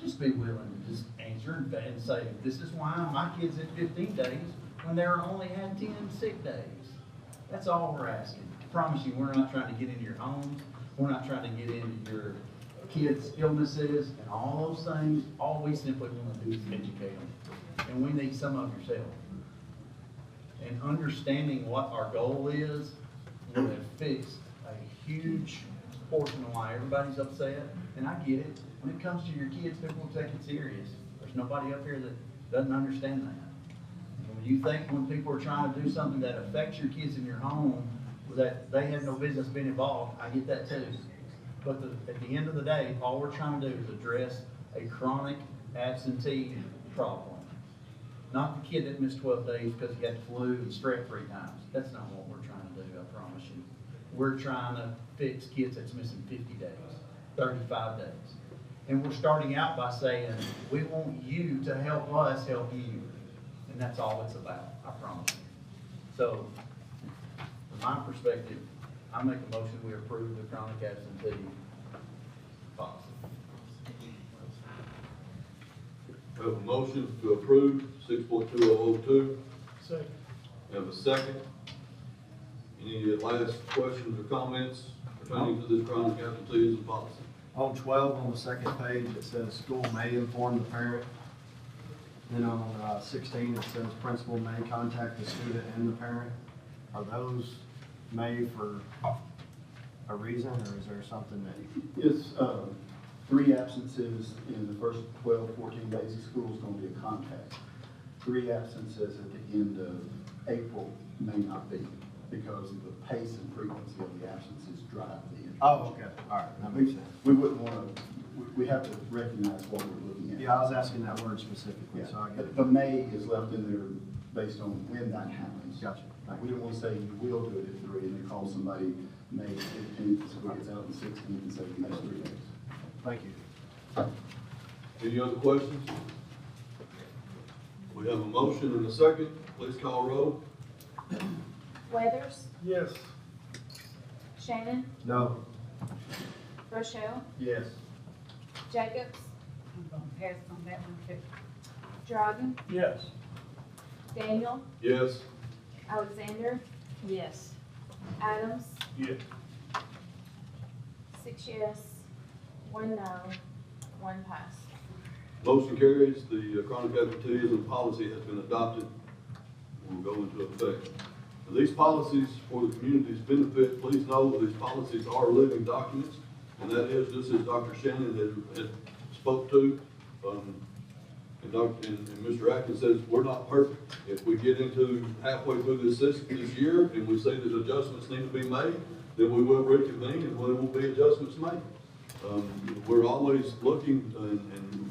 Just be willing to just answer and say, this is why my kid's at 15 days when they only had 10 sick days. That's all we're asking. I promise you, we're not trying to get into your homes. We're not trying to get into your kids' illnesses and all those things. All we simply want to do is educate them. And we need some of yourself. And understanding what our goal is would have fixed a huge portion of why everybody's upset. And I get it. When it comes to your kids, people take it serious. There's nobody up here that doesn't understand that. And when you think when people are trying to do something that affects your kids in your home, that they have no business being involved, I get that too. But at the end of the day, all we're trying to do is address a chronic absentee problem. Not the kid that missed 12 days because he had flu and strep 3 times. That's not what we're trying to do, I promise you. We're trying to fix kids that's missing 50 days, 35 days. And we're starting out by saying, we want you to help us help you. And that's all it's about, I promise you. So, from my perspective, I make a motion we approve the chronic absentee policy. We have a motion to approve 6.2002. Second. We have a second. Any last questions or comments pertaining to this chronic absenteeism policy? On 12, on the second page, it says school may inform the parent. Then on 16, it says principal may contact the student and the parent. Are those made for a reason, or is there something that? It's 3 absences in the first 12, 14 days of school is going to be a contact. 3 absences at the end of April may not be, because of the pace and frequency of the absences drive the. Oh, okay, all right, that makes sense. We wouldn't want to, we have to recognize what we're looking at. Yeah, I was asking that word specifically, Yeah, so I get it. the may is left in there based on when that happens. Gotcha. We didn't want to say you will do it at 3 and then call somebody May 15th, so it gets out on the 16th and say the next 3 days. Thank you. Any other questions? We have a motion and a second. Please call roll. Weathers, Yes. Shannon, No. Rochelle, Yes. Jacobs, I'm gonna pass on that one too. Dragon, Yes. Daniel, Yes. Alexander, Yes. Adams, Yes. 6 yes, 1 no, 1 pass. Motion carries. The chronic absenteeism policy has been adopted and will go into effect. Now, these policies, for the community's benefit, please know that these policies are living documents, and that is, just as Dr. Shannon had spoke to, and Mr. Atkins says, we're not perfect. If we get into halfway through this year and we see that adjustments need to be made, then we will reconvene and there will be adjustments made. We're always looking, and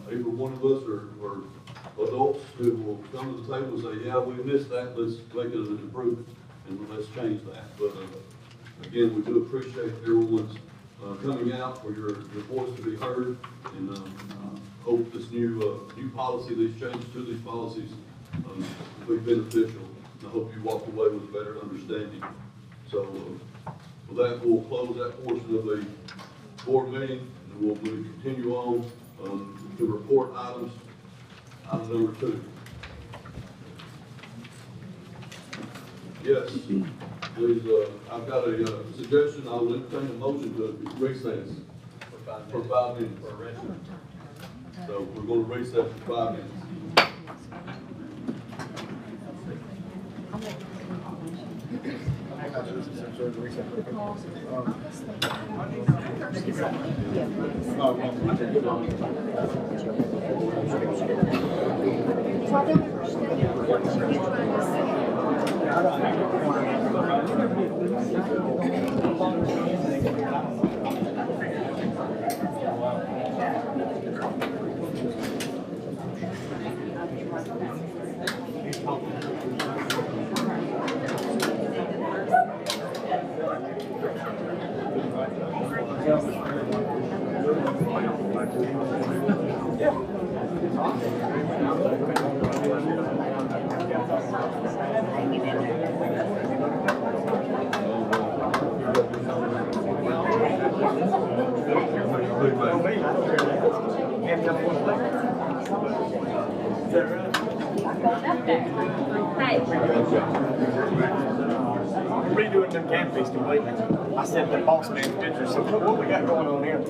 every one of us are adults who will come to the table and say, yeah, we missed that, let's make it an improvement, and let's change that. But again, we do appreciate everyone's coming out for your voice to be heard, and hope this new policy, these changes to these policies will be beneficial. And I hope you walk away with a better understanding. So with that, we'll close that portion of the board meeting, and we'll continue on to report items. Item number 2. Yes, please, I've got a suggestion. I'll entertain a motion to recess for 5 minutes. So we're going to recess for 5 minutes. Redoing them campaigns completely. I said the boss man's picture, so what we got going on here?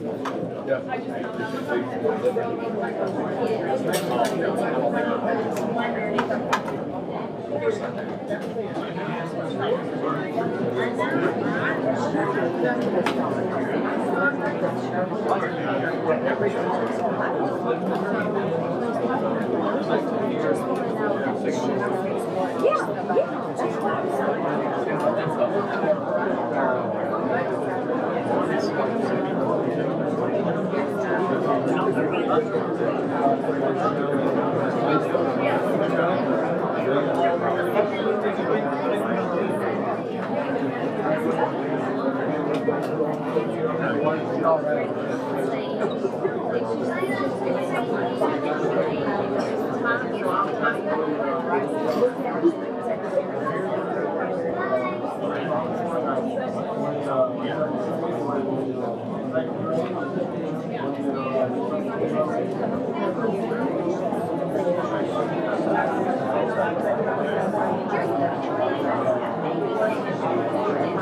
Thank you.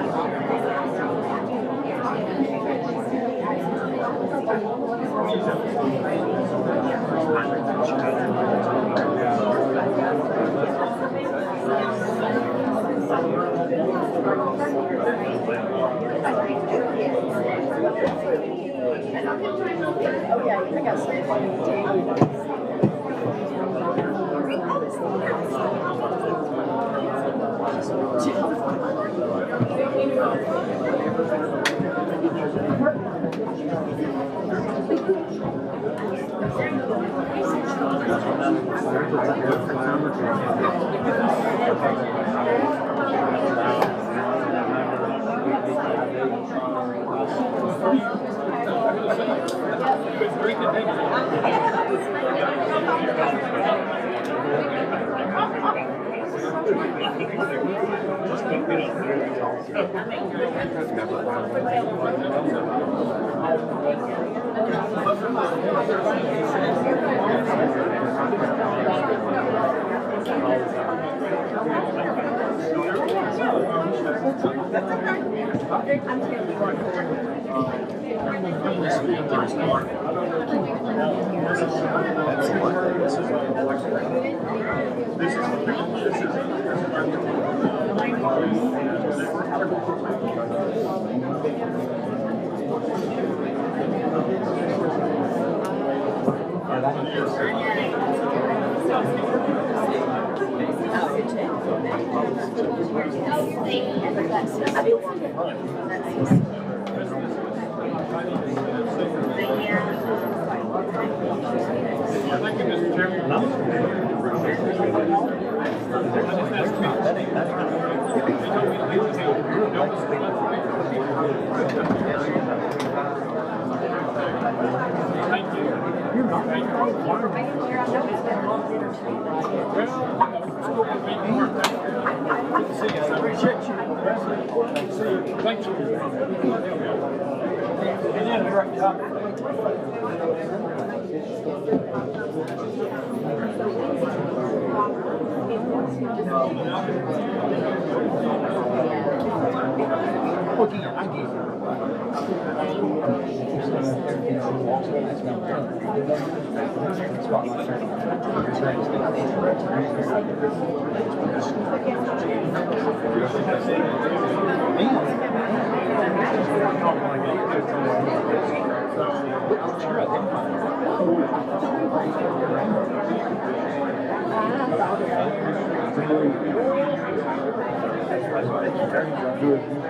Good.